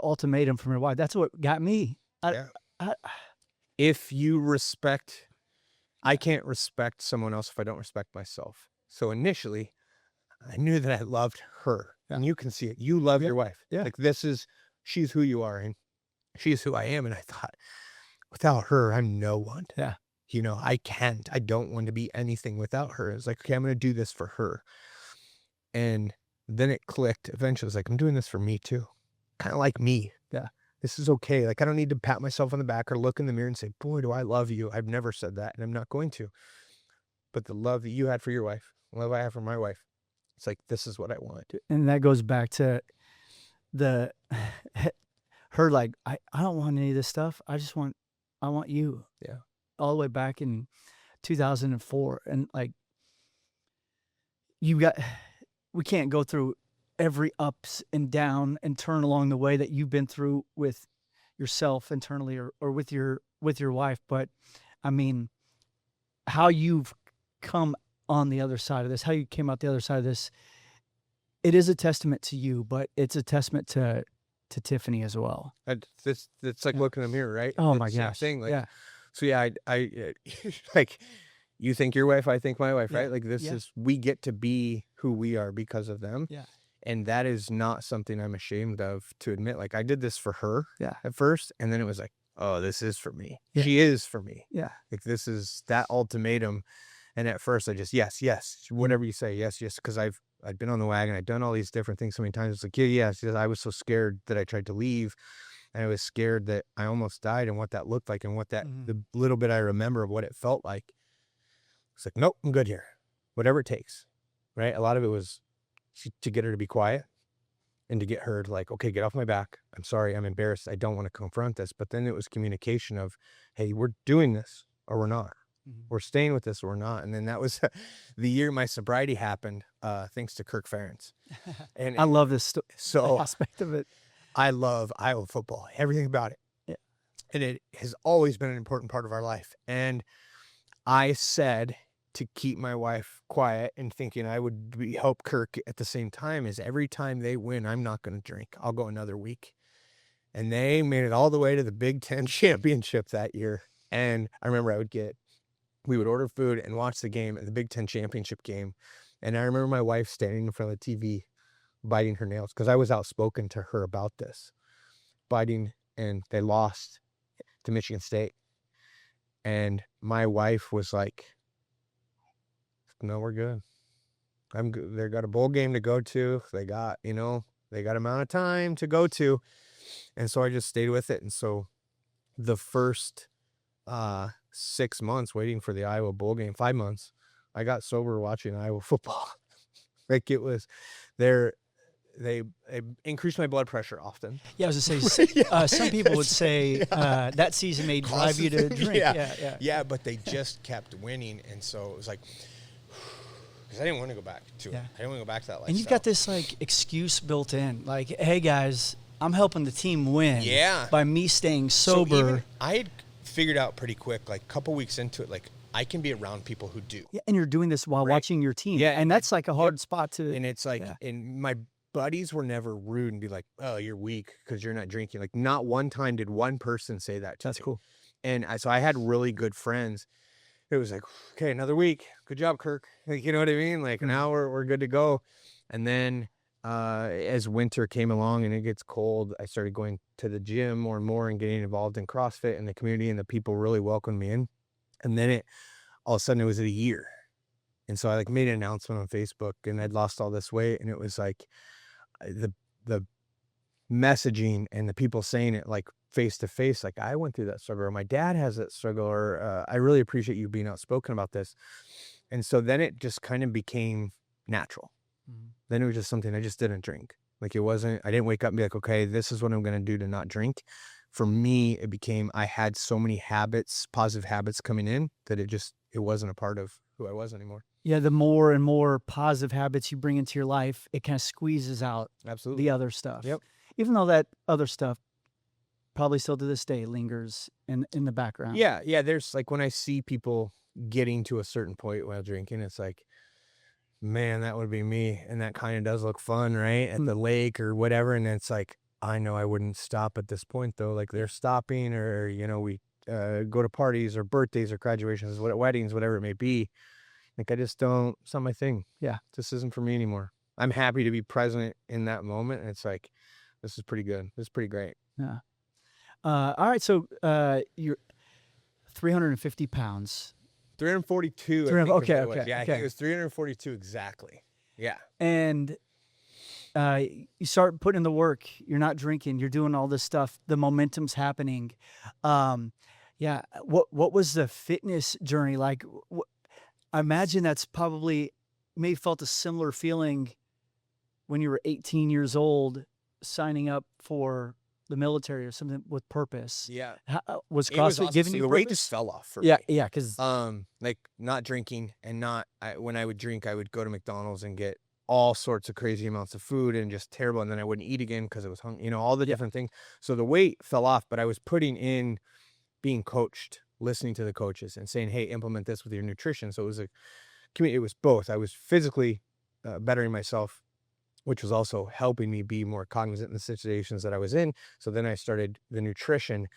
ultimatum from your wife, that's what got me. If you respect, I can't respect someone else if I don't respect myself. So initially, I knew that I loved her. Yeah. And you can see it. You love your wife. Yeah. Like, she's who you are, and she's who I am. And I thought, without her, I'm no one. Yeah. You know, I don't want to be anything without her. It's like, okay, I'm going to do this for her. And then it clicked. Eventually, I was like, I'm doing this for me too. Kind of like me. Yeah. This is okay. Like, I don't need to pat myself on the back or look in the mirror and say, boy, do I love you. I've never said that, and I'm not going to. But the love that you had for your wife, the love I have for my wife, it's like, this is what I want. And that goes back to her, like, I don't want any of this stuff. I want you. Yeah. All the way back in 2004. And like, we can't go through every ups and down and turn along the way that you've been through with yourself internally or with your wife. But I mean, how you've come on the other side of this, how you came out the other side of this, it is a testament to you, but it's a testament to Tiffany as well. It's like looking in the mirror, right? Oh my gosh. Thing. Like, yeah. So yeah, I like, you think your wife, I think my wife, right? Like, this is, we get to be who we are because of them. Yeah. And that is not something I'm ashamed of to admit. Like, I did this for her at first, and then it was like, oh, this is for me. Yeah. She is for me. Yeah. Like, this is that ultimatum. And at first I just, yes, whatever you say, yes. Because I'd been on the wagon. I'd done all these different things so many times. It's like, yes. I was so scared that I tried to leave. And I was scared that I almost died, and what that looked like, and what that, the little bit I remember of what it felt like. It's like, nope, I'm good here. Whatever it takes, right? A lot of it was to get her to be quiet and to get her to, like, okay, get off my back. I'm sorry. I'm embarrassed. I don't want to confront this. But then it was communication of, hey, we're doing this or we're not. We're staying with this or we're not. And then that was the year my sobriety happened, thanks to Kirk Ferentz. And I love this so aspect of it. I love Iowa football, everything about it. Yeah. And it has always been an important part of our life. And I said to keep my wife quiet, and thinking I would help Kirk at the same time, is every time they win, I'm not going to drink. I'll go another week. And they made it all the way to the Big Ten championship that year. And I remember we would order food and watch the game at the Big Ten championship game. And I remember my wife standing in front of the TV, biting her nails, because I was outspoken to her about this, biting, and they lost to Michigan State. And my wife was like, no, we're good. I'm good. They got a bowl game to go to. They got, they got amount of time to go to. And so I just stayed with it. And so the first 6 months waiting for the Iowa bowl game, 5 months, I got sober watching Iowa football. Like it was they increased my blood pressure often. Yeah, I was gonna say, some people would say that season may drive you to drink. Yeah, but they just kept winning, and so it was like, because I didn't want to go back to it. I didn't want to go back to that lifestyle. And you've got this like excuse built in, like, hey guys, I'm helping the team win. Yeah. By me staying sober. So even I had figured out pretty quick, like a couple weeks into it, like I can be around people who do. Yeah, and you're doing this while watching your team. Yeah, and that's like a hard spot to. And it's like, and my buddies were never rude and be like, oh, you're weak because you're not drinking. Like not one time did one person say that to me. That's cool. And so I had really good friends. It was like, okay, another week. Good job, Kirk. Like, you know what I mean? Like now we're good to go. And then as winter came along and it gets cold, I started going to the gym more and more and getting involved in CrossFit and the community, and the people really welcomed me in. And then all of a sudden it was a year. And so I like made an announcement on Facebook, and I'd lost all this weight, and it was like the messaging and the people saying it like face to face, like I went through that struggle, or my dad has that struggle, or I really appreciate you being outspoken about this. And so then it just kind of became natural. Then it was just something I just didn't drink. Like it wasn't, I didn't wake up and be like, okay, this is what I'm going to do to not drink. For me, it became, I had so many habits, positive habits coming in that it wasn't a part of who I was anymore. Yeah, the more and more positive habits you bring into your life, it kind of squeezes out the other stuff. Yep. Even though that other stuff probably still to this day lingers in the background. Yeah. There's like when I see people getting to a certain point while drinking, it's like, man, that would be me. And that kind of does look fun, right? At the lake or whatever. And it's like, I know I wouldn't stop at this point though. Like they're stopping, or, we go to parties or birthdays or graduations, weddings, whatever it may be. Like I just don't, it's not my thing. Yeah. This isn't for me anymore. I'm happy to be present in that moment. And it's like, this is pretty good. This is pretty great. Yeah. All right. So you're 350 pounds. 342. Okay. Yeah, I think it was 342 exactly. Yeah. And you start putting in the work. You're not drinking. You're doing all this stuff. The momentum's happening. Yeah. What was the fitness journey like? I imagine that's probably maybe felt a similar feeling when you were 18 years old, signing up for the military or something with purpose. Yeah. Was CrossFit giving you the purpose? weight just fell off for me. Yeah, because like not drinking and when I would drink, I would go to McDonald's and get all sorts of crazy amounts of food and just terrible, and then I wouldn't eat again because it was hungry, all the different things. So the weight fell off, but I was putting in being coached, listening to the coaches and saying, hey, implement this with your nutrition. So it was both. I was physically bettering myself, which was also helping me be more cognizant in the situations that I was in. So then I started the nutrition,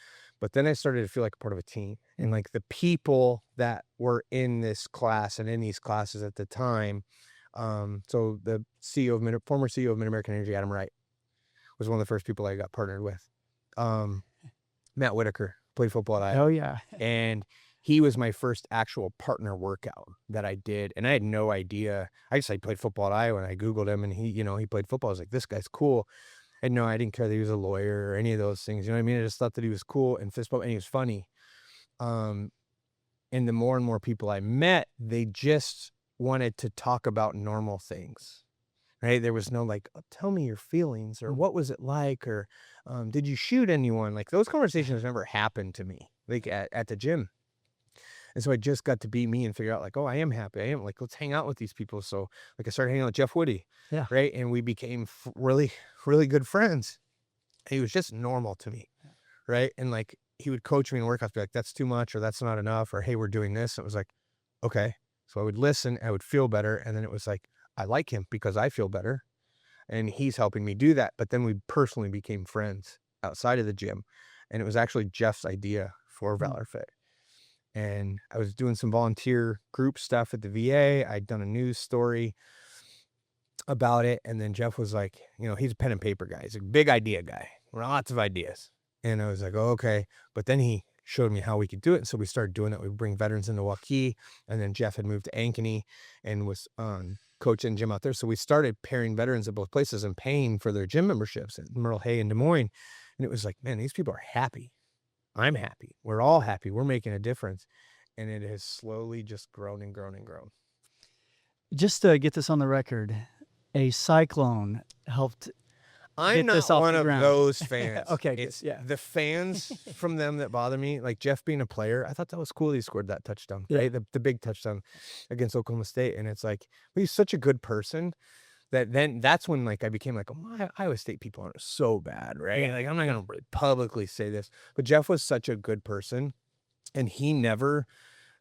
but then I started to feel like a part of a team. And like the people that were in this class and in these classes at the time, so the former CEO of Mid-American Energy, Adam Wright, was one of the first people I got partnered with. Matt Whitaker played football at Iowa. Oh yeah. And he was my first actual partner workout that I did. And I had no idea. I played football at Iowa, and I Googled him, and he played football. I was like, this guy's cool. And no, I didn't care that he was a lawyer or any of those things. You know what I mean? I just thought that he was cool and fist bump, and he was funny. And the more and more people I met, they just wanted to talk about normal things, right? There was no like, oh, tell me your feelings, or what was it like, or did you shoot anyone? Like those conversations never happened to me, like at the gym. And so I just got to be me and figure out like, oh, I am happy. I am like, let's hang out with these people. So like I started hanging out with Jeff Woody. Yeah. Right. And we became really, really good friends. And he was just normal to me. Right. And like, he would coach me in workouts, be like, that's too much, or that's not enough, or, hey, we're doing this. And it was like, okay. So I would listen, I would feel better. And then it was like, I like him because I feel better, and he's helping me do that. But then we personally became friends outside of the gym. And it was actually Jeff's idea for ValorFit. And I was doing some volunteer group stuff at the VA. I'd done a news story about it. And then Jeff was like, he's a pen and paper guy. He's a big idea guy. Lots of ideas. And I was like, oh, okay. But then he showed me how we could do it. And so we started doing it. We bring veterans into Waukee, and then Jeff had moved to Ankeny and was coaching gym out there. So we started pairing veterans at both places and paying for their gym memberships at Merle Hay and Des Moines. And it was like, man, these people are happy. I'm happy. We're all happy. We're making a difference. And it has slowly just grown and grown and grown. Just to get this on the record, a cyclone helped. I'm not one of those fans. Okay, it's yeah. the fans from them that bother me. Like Jeff being a player, I thought that was cool. He scored that touchdown, right? The big touchdown against Oklahoma State, and it's like, well, he's such a good person that then that's when like I became like, oh, Iowa State people aren't so bad, right? Like I'm not gonna publicly say this, but Jeff was such a good person, and he never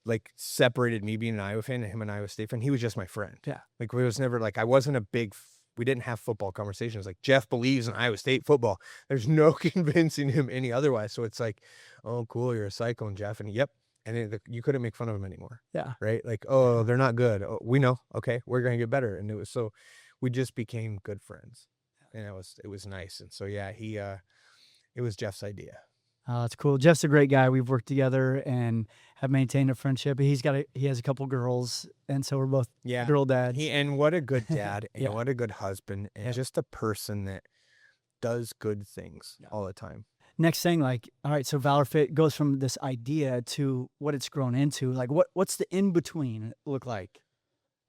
like separated me being an Iowa fan and him an Iowa State fan. He was just my friend. Yeah, like we was never like I wasn't a big. We didn't have football conversations. Like Jeff believes in Iowa State football. There's no convincing him any otherwise. So it's like, oh, cool, you're a Cyclone, Jeff. And yep. And you couldn't make fun of him anymore. Yeah. Right? Like, oh, they're not good. Oh, we know. Okay, we're going to get better. And it was so we just became good friends. And it was nice. And so, yeah, it was Jeff's idea. Oh, that's cool. Jeff's a great guy. We've worked together and have maintained a friendship. He has a couple girls, and so we're both girl dads. And what a good dad, and what a good husband, and just a person that does good things all the time. Next thing, like, all right, so ValorFit goes from this idea to what it's grown into. Like, what's the in between look like?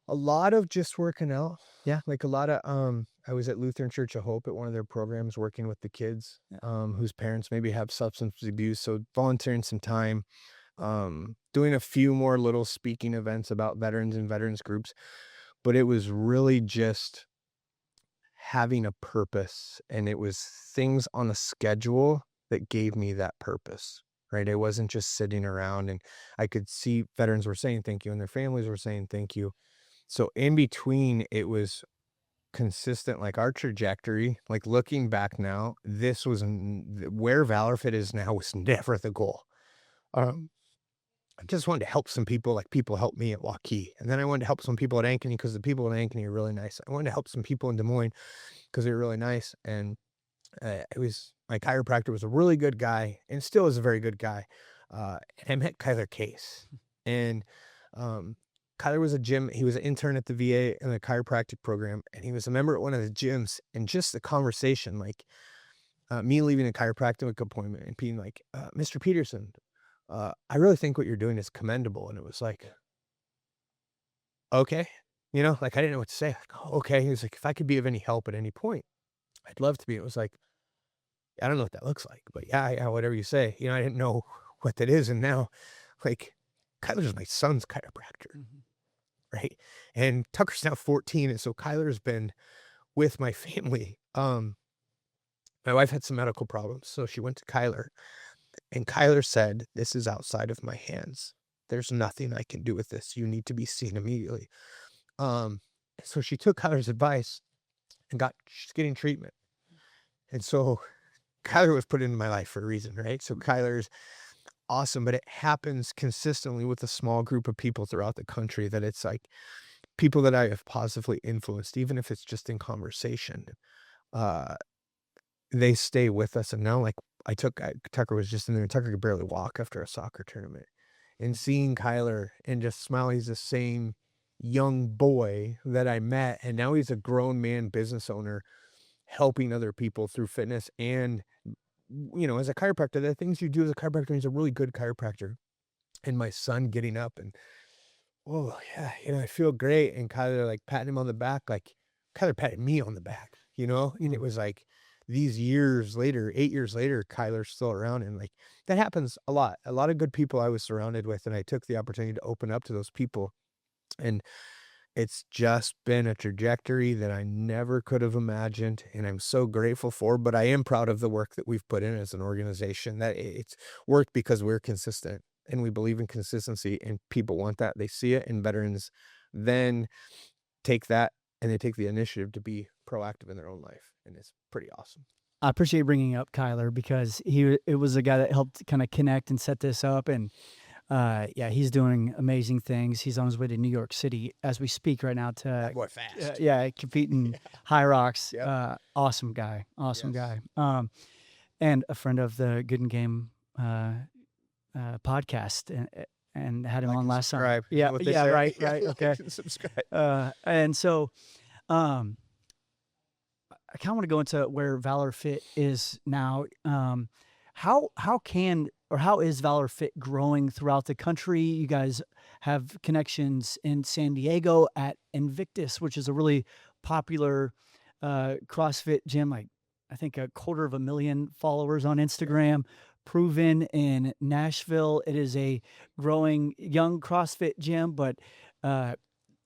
A lot of just working out. Yeah, like a lot of I was at Lutheran Church of Hope at one of their programs working with the kids whose parents maybe have substance abuse. So volunteering some time, doing a few more little speaking events about veterans and veterans groups. But it was really just having a purpose, and it was things on a schedule that gave me that purpose, right? I wasn't just sitting around, and I could see veterans were saying thank you and their families were saying thank you. So in between, it was consistent, like our trajectory, like looking back now, this was where ValorFit is now was never the goal. I just wanted to help some people, like people helped me at Waukee. And then I wanted to help some people at Ankeny because the people at Ankeny are really nice. I wanted to help some people in Des Moines because they were really nice. And it was, my chiropractor was a really good guy and still is a very good guy. I met Kyler Case, and Kyler was he was an intern at the VA in the chiropractic program, and he was a member at one of the gyms, and just the conversation, like me leaving a chiropractic appointment and being like, Mr. Peterson, I really think what you're doing is commendable. And it was like, okay, like I didn't know what to say. Like, oh, okay. He was like, if I could be of any help at any point, I'd love to be. It was like, I don't know what that looks like, but yeah, whatever you say. I didn't know what that is. And now, like, Kyler's my son's chiropractor, right? And Tucker's now 14, and so Kyler's been with my family. My wife had some medical problems, so she went to Kyler, and Kyler said, "This is outside of my hands. There's nothing I can do with this. You need to be seen immediately." So she took Kyler's advice and she's getting treatment. And so Kyler was put into my life for a reason, right? So Kyler's awesome, but it happens consistently with a small group of people throughout the country, that it's like people that I have positively influenced, even if it's just in conversation, they stay with us. And now, like, Tucker was just in there, and Tucker could barely walk after a soccer tournament, and seeing Kyler and just smile, he's the same young boy that I met, and now he's a grown man business owner helping other people through fitness. And as a chiropractor, the things you do as a chiropractor, he's a really good chiropractor. And my son getting up and, oh yeah, I feel great. And Kyler like patting him on the back, like Kyler patted me on the back, and it was like these years later, 8 years later, Kyler's still around. And like, that happens a lot of good people I was surrounded with. And I took the opportunity to open up to those people. And it's just been a trajectory that I never could have imagined, and I'm so grateful for. But I am proud of the work that we've put in as an organization, that it's worked because we're consistent, and we believe in consistency, and people want that. They see it, and veterans then take that, and they take the initiative to be proactive in their own life, and it's pretty awesome. I appreciate bringing up Kyler, because it was a guy that helped kind of connect and set this up. And he's doing amazing things. He's on his way to New York City as we speak right now to boy fast. Competing High Rocks. Yep. Awesome guy. Guy. And a friend of the Good&Game podcast and had him Like on and last summer. subscribe. Yeah, Know what they yeah, say? right, Yeah, right, like okay. and subscribe. And so, I kind of want to go into where ValorFit is now. How can or how is ValorFit growing throughout the country? You guys have connections in San Diego at Invictus, which is a really popular CrossFit gym. Like I think 250,000 followers on Instagram. Proven in Nashville. It is a growing young CrossFit gym, but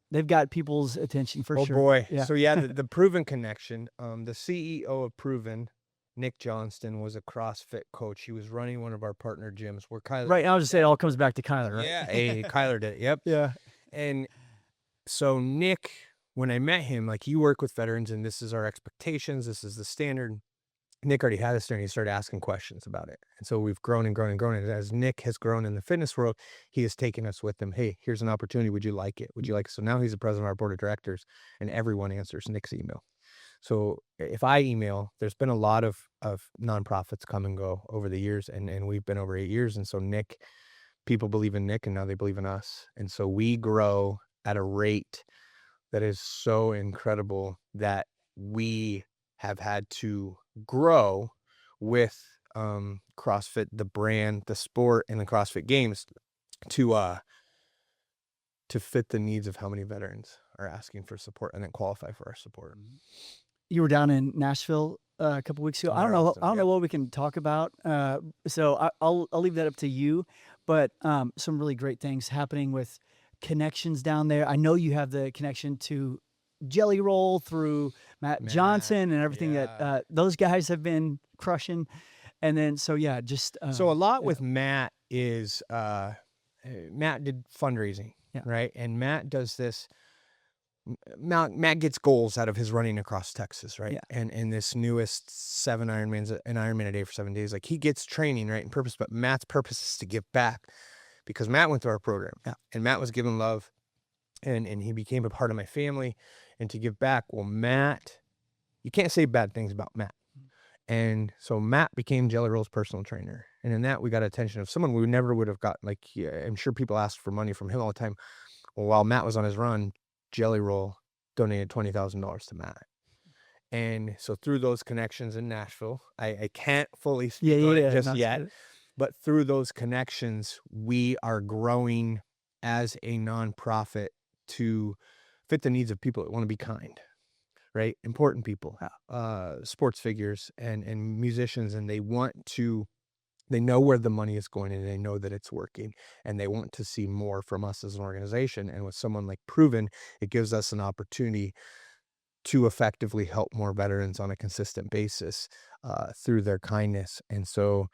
they've got people's attention for Oh sure. boy. Yeah. So yeah, the Proven connection. The CEO of Proven, Nick Johnston, was a CrossFit coach. He was running one of our partner gyms. Where Kyler. Right. I was just saying it all comes back to Kyler, right? Yeah. Hey, Kyler did it. Yep. Yeah. And so Nick, when I met him, like, you work with veterans and this is our expectations. This is the standard. Nick already had us there and he started asking questions about it. And so we've grown and grown and grown. And as Nick has grown in the fitness world, he has taken us with him. Hey, here's an opportunity. Would you like it? Would you like it? So now he's the president of our board of directors and everyone answers Nick's email. So if I email, there's been a lot of nonprofits come and go over the years and we've been over 8 years. And so Nick, people believe in Nick and now they believe in us. And so we grow at a rate that is so incredible that we have had to grow with CrossFit, the brand, the sport, and the CrossFit Games to fit the needs of how many veterans are asking for support and then qualify for our support. You were down in Nashville a couple weeks ago. I don't know what we can talk about. So I'll leave that up to you. But some really great things happening with connections down there. I know you have the connection to Jelly Roll through Matt Johnson and everything that those guys have been crushing. And then, so yeah, just so a lot with Matt is Matt did fundraising, right? And Matt does this. Matt gets goals out of his running across Texas, right? And this newest 7 Ironmans, an Ironman a day for 7 days, like he gets training, right, and purpose. But Matt's purpose is to give back because Matt went through our program, and Matt was given love, and he became a part of my family. And to give back, well, Matt, you can't say bad things about Matt. And so Matt became Jelly Roll's personal trainer. And in that, we got attention of someone we never would have got. Like, I'm sure people asked for money from him all the time. Well, while Matt was on his run, Jelly Roll donated $20,000 to Matt. And so through those connections in Nashville, I can't fully speak on it just yet, but through those connections, we are growing as a nonprofit to fit the needs of people that want to be kind, right? Important people, sports figures and musicians, and they know where the money is going and they know that it's working and they want to see more from us as an organization. And with someone like Proven, it gives us an opportunity to effectively help more veterans on a consistent basis through their kindness. And so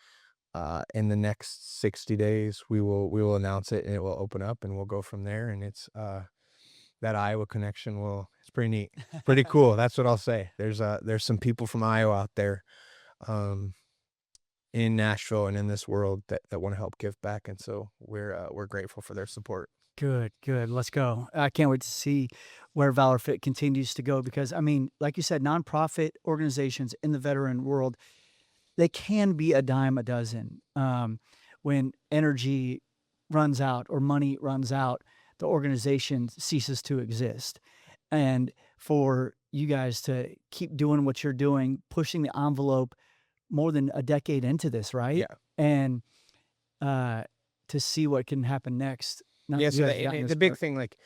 in the next 60 days, we will announce it and it will open up and we'll go from there. And it's that Iowa connection it's pretty neat, pretty cool. That's what I'll say. There's some people from Iowa out there in Nashville and in this world that want to help give back. And so we're grateful for their support. Good. Let's go. I can't wait to see where ValorFit continues to go because, I mean, like you said, nonprofit organizations in the veteran world, they can be a dime a dozen. When energy runs out or money runs out, the organization ceases to exist. And for you guys to keep doing what you're doing, pushing the envelope more than a decade into this, right? Yeah. And to see what can happen next. So the big thing, like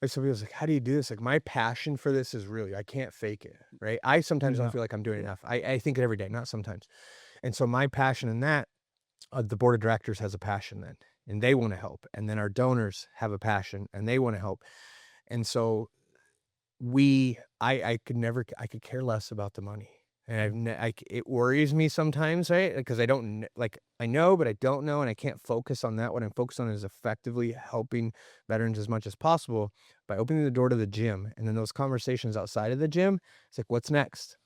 somebody was like, how do you do this? Like, my passion for this is really, I can't fake it, right? I sometimes don't feel like I'm doing enough. I think it every day, not sometimes. And so my passion in that, the board of directors has a passion then, and they want to help. And then our donors have a passion and they want to help. And so I could care less about the money. And it worries me sometimes, right? Because I know, but I don't know. And I can't focus on that. What I'm focused on is effectively helping veterans as much as possible by opening the door to the gym. And then those conversations outside of the gym, it's like, what's next?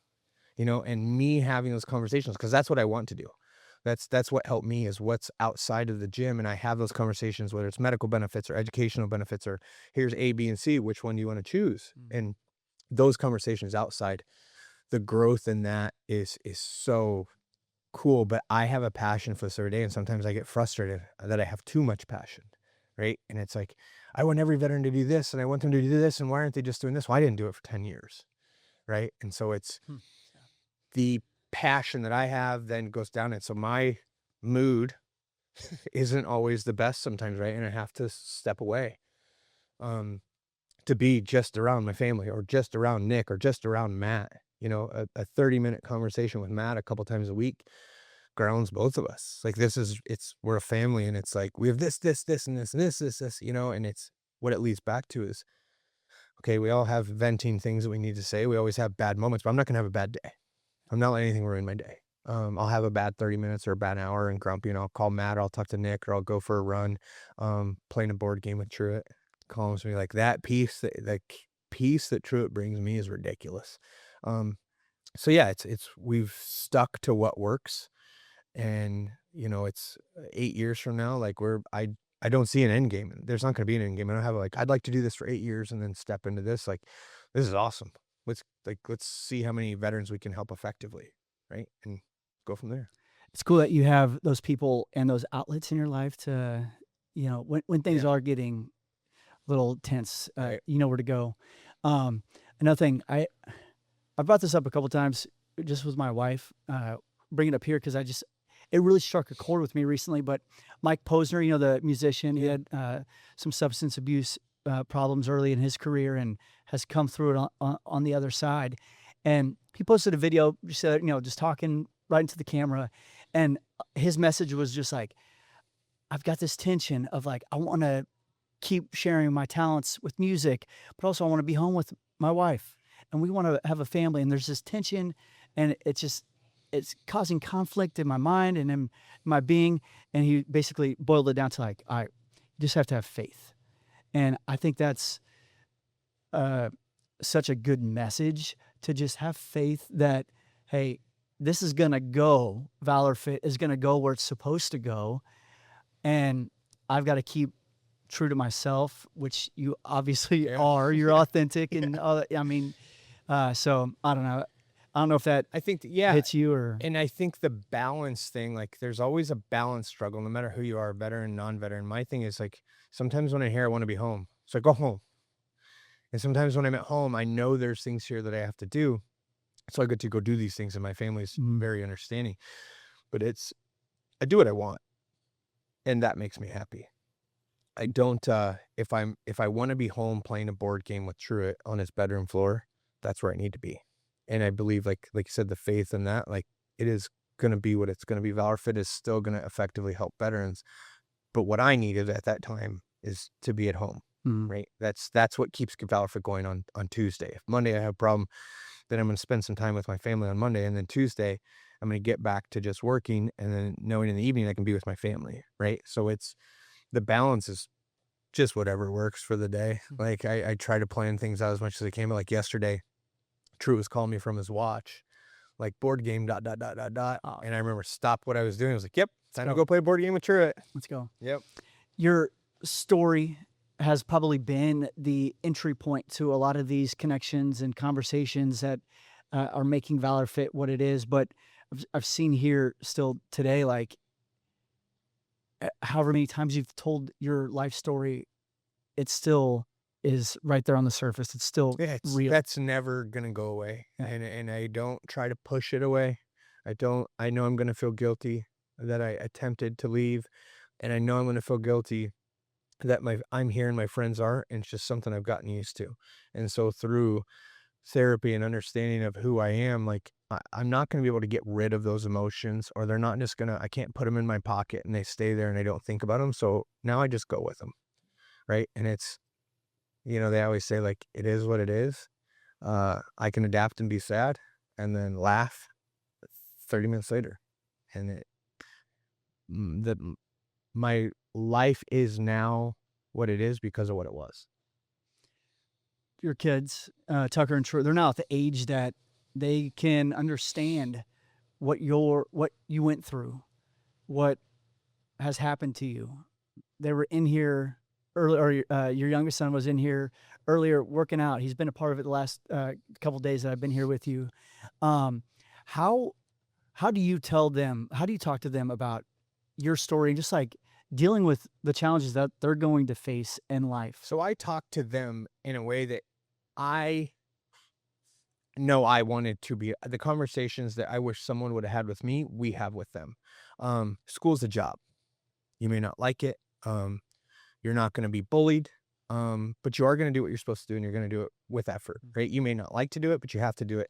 And me having those conversations, because that's what I want to do. That's what helped me, is what's outside of the gym. And I have those conversations, whether it's medical benefits or educational benefits, or here's A, B, and C, which one do you want to choose? And those conversations outside, the growth in that is so cool, but I have a passion for this every day, and sometimes I get frustrated that I have too much passion, right? And it's like, I want every veteran to do this, and I want them to do this, and why aren't they just doing this? Well, I didn't do it for 10 years, right? And so it's the passion that I have then goes down, and so my mood isn't always the best sometimes, right? And I have to step away to be just around my family, or just around Nick, or just around Matt. You know, a 30-minute conversation with Matt a couple times a week grounds both of us. Like, we're a family, and it's like, we have this, and this, and this, you know, and it's what it leads back to is, okay, we all have venting things that we need to say. We always have bad moments, but I'm not going to have a bad day. I'm not letting anything ruin my day. I'll have a bad 30 minutes or a bad hour and grumpy, and I'll call Matt, or I'll talk to Nick, or I'll go for a run, playing a board game with Truett. Calms me. Like, that peace that Truett brings me is ridiculous. So yeah, we've stuck to what works, and you know, it's 8 years from now, like I don't see an end game. There's not going to be an end game. I don't have I'd like to do this for 8 years and then step into this. Like, this is awesome. Let's see how many veterans we can help effectively, right? And go from there. It's cool that you have those people and those outlets in your life to, you know, when things are getting a little tense, Right. you know where to go. Another thing, I brought this up a couple times just with my wife, bring it up here because it really struck a chord with me recently. But Mike Posner, you know, the musician, he had some substance abuse problems early in his career and has come through it on the other side. And he posted a video, just you know, just talking right into the camera, and his message was just like, I've got this tension of like, I want to keep sharing my talents with music, but also I want to be home with my wife, and we want to have a family. And there's this tension, and it's causing conflict in my mind and in my being. And he basically boiled it down to like, all right, you just have to have faith. And I think that's such a good message, to just have faith that, hey, this is going to go, ValorFit is going to go where it's supposed to go. And I've got to keep true to myself, which you obviously are. You're authentic. And I mean, so I don't know. I don't know if that I think hits you or. And I think the balance thing, like, there's always a balance struggle, no matter who you are, veteran, non-veteran. My thing is, like, sometimes when I hear I want to be home, so I go home. And sometimes when I'm at home, I know there's things here that I have to do. So I get to go do these things, and my family's very understanding. But I do what I want, and that makes me happy. I don't, if I want to be home playing a board game with Truett on his bedroom floor, that's where I need to be. And I believe, like you said, the faith in that, like, it is going to be what it's going to be. ValorFit is still going to effectively help veterans. But what I needed at that time is to be at home, right? That's what keeps ValorFit going on Tuesday. If Monday I have a problem, then I'm going to spend some time with my family on Monday. And then Tuesday, I'm going to get back to just working. And then knowing in the evening I can be with my family, right? So the balance is just whatever works for the day. Like, I try to plan things out as much as I can. But like yesterday, True was calling me from his watch, like, board game, ... And I remember stopped what I was doing. I was like, yep, time to go play a board game with Truett. Let's go. Yep. Your story has probably been the entry point to a lot of these connections and conversations that are making ValorFit what it is. But I've seen here still today, like, however many times you've told your life story, it still is right there on the surface. It's still real. That's never going to go away. Yeah. And I don't try to push it away. I know I'm going to feel guilty that I attempted to leave. And I know I'm going to feel guilty that I'm here and my friends aren't. And it's just something I've gotten used to. And so through therapy and understanding of who I am, like, I'm not going to be able to get rid of those emotions, or they're not just I can't put them in my pocket and they stay there and I don't think about them. So now I just go with them. Right. And it's, you know, they always say, like, it is what it is. I can adapt and be sad and then laugh 30 minutes later. And my life is now what it is because of what it was. Your kids, Tucker and Troy, they're now at the age that they can understand what you went through, what has happened to you. They were in here earlier, or your youngest son was in here earlier working out. He's been a part of it the last couple of days that I've been here with you. How how do you talk to them about your story and just like dealing with the challenges that they're going to face in life? So I talk to them in a way that I know I wanted to be. The conversations that I wish someone would have had with me, we have with them. School's a job. You may not like it. You're not going to be bullied. But you are going to do what you're supposed to do, and you're going to do it with effort, right? You may not like to do it, but you have to do it.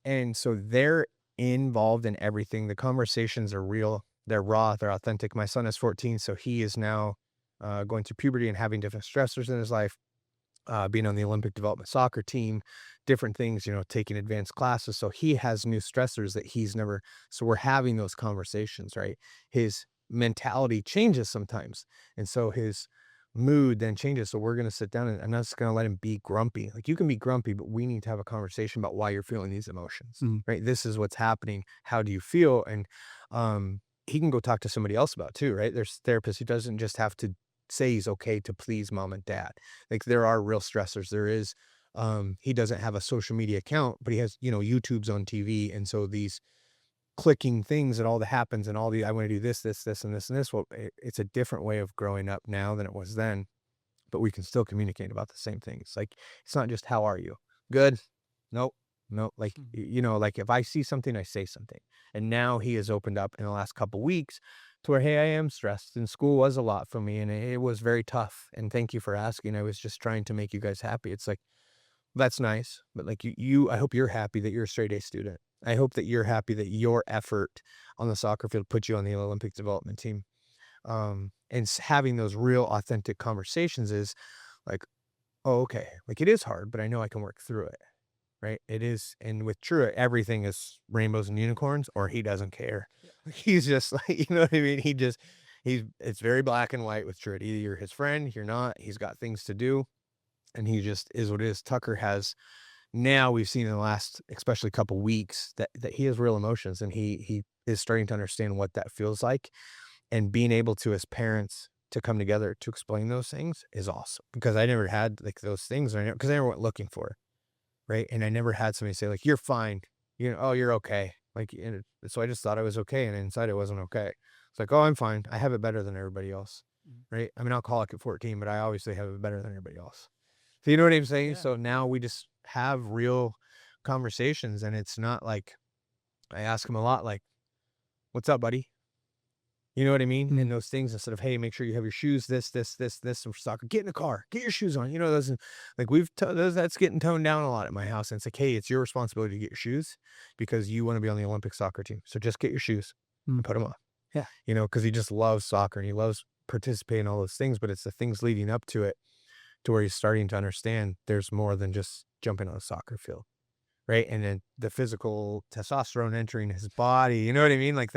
And so they're involved in everything. The conversations are real. They're raw. They're authentic. My son is 14, so he is now going through puberty and having different stressors in his life, being on the Olympic development soccer team, different things, taking advanced classes. So he has new stressors that he's never, so we're having those conversations, right? His mentality changes sometimes. And so his mood then changes. So we're going to sit down and I'm not just going to let him be grumpy. Like, you can be grumpy, but we need to have a conversation about why you're feeling these emotions, right? This is what's happening. How do you feel? And he can go talk to somebody else about it too, right? There's therapists who doesn't just have to say he's okay to please mom and dad. Like, there are real stressors. There is, he doesn't have a social media account, but he has, YouTube's on TV. And so these clicking things and all that happens and I want to do this, this, this, and this, and this. Well, it's a different way of growing up now than it was then, but we can still communicate about the same things. Like, it's not just, how are you? Good. Nope. Like, like if I see something, I say something. And now he has opened up in the last couple weeks to where, hey, I am stressed, and school was a lot for me and it was very tough. And thank you for asking. I was just trying to make you guys happy. It's like, that's nice. But like, I hope you're happy that you're a straight A student. I hope that you're happy that your effort on the soccer field put you on the Olympic development team. And having those real authentic conversations is like, oh, okay. Like, it is hard, but I know I can work through it. Right. It is. And with Truett, everything is rainbows and unicorns, or he doesn't care. Yeah. He's just like, you know what I mean? It's very black and white with Truett. Either you're his friend, you're not, he's got things to do, and he just is what it is. Tucker has, now we've seen in the last, especially couple weeks, that he has real emotions, and he is starting to understand what that feels like. And being able to, as parents, to come together to explain those things is awesome, because I never had like those things, because I never went looking for it. Right. And I never had somebody say like, you're fine. Oh, you're okay. Like, so I just thought I was okay. And inside it wasn't okay. It's like, oh, I'm fine. I have it better than everybody else. Right. I'm an alcoholic at 14, but I obviously have it better than everybody else. So you know what I'm saying? Yeah. So now we just have real conversations, and it's not like, I ask him a lot, like, what's up, buddy? You know what I mean? And those things, instead of, hey, make sure you have your shoes, this for soccer, get in the car, get your shoes on. Those, like, that's getting toned down a lot at my house. And it's like, hey, it's your responsibility to get your shoes because you want to be on the Olympic soccer team. So just get your shoes and put them on. Yeah. Because he just loves soccer and he loves participating in all those things, but it's the things leading up to it to where he's starting to understand there's more than just jumping on a soccer field. Right. And then the physical testosterone entering his body, you know what I mean? Like,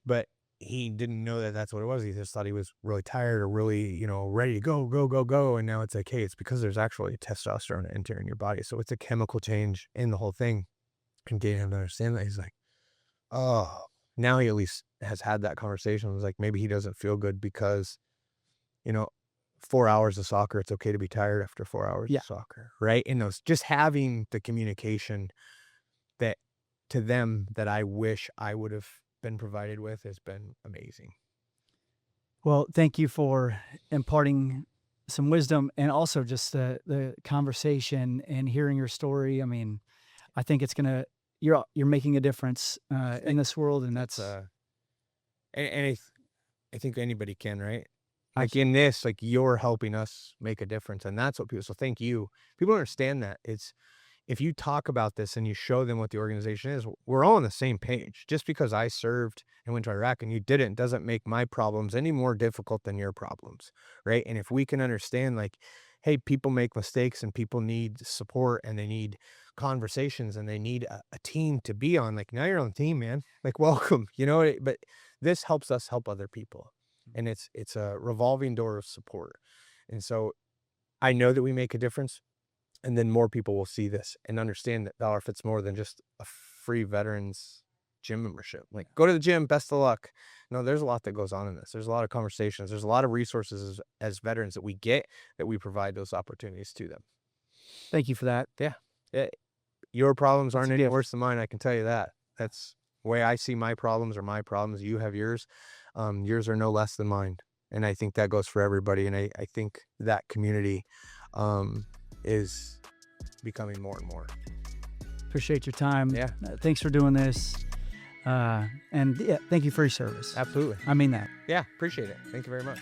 but he didn't know that that's what it was. He just thought he was really tired or really, ready to go. And now it's like, hey, it's because there's actually testosterone entering your body. So it's a chemical change in the whole thing. And getting him to understand that, he's like, oh, now he at least has had that conversation. It was like, maybe he doesn't feel good because, 4 hours of soccer, it's okay to be tired after 4 hours of soccer. Right. And just having the communication that to them that I wish I would have been provided with has been amazing. Well, thank you for imparting some wisdom, and also just the conversation and hearing your story. I mean, I think it's you're making a difference in this world, and that's and I think anybody can, right? Like, in this, like, you're helping us make a difference, and that's what people. So thank you. People understand that it's. If you talk about this and you show them what the organization is, we're all on the same page. Just because I served and went to Iraq and you didn't, doesn't make my problems any more difficult than your problems, right? And if we can understand, like, hey, people make mistakes and people need support and they need conversations and they need a team to be on. Like, now you're on the team, man. Like, welcome, but this helps us help other people. And it's a revolving door of support. And so I know that we make a difference. And then more people will see this and understand that ValorFit's more than just a free veterans gym membership. Like, go to the gym, best of luck. No, there's a lot that goes on in this. There's a lot of conversations. There's a lot of resources as veterans that we get, that we provide those opportunities to them. Thank you for that. Yeah. Your problems aren't any worse than mine. I can tell you that. The way I see my problems are my problems. You have yours. Yours are no less than mine. And I think that goes for everybody. And I think that community is becoming more and more. Appreciate your time. Yeah. Thanks for doing this. And yeah, thank you for your service. Absolutely. I mean that. Yeah, appreciate it. Thank you very much.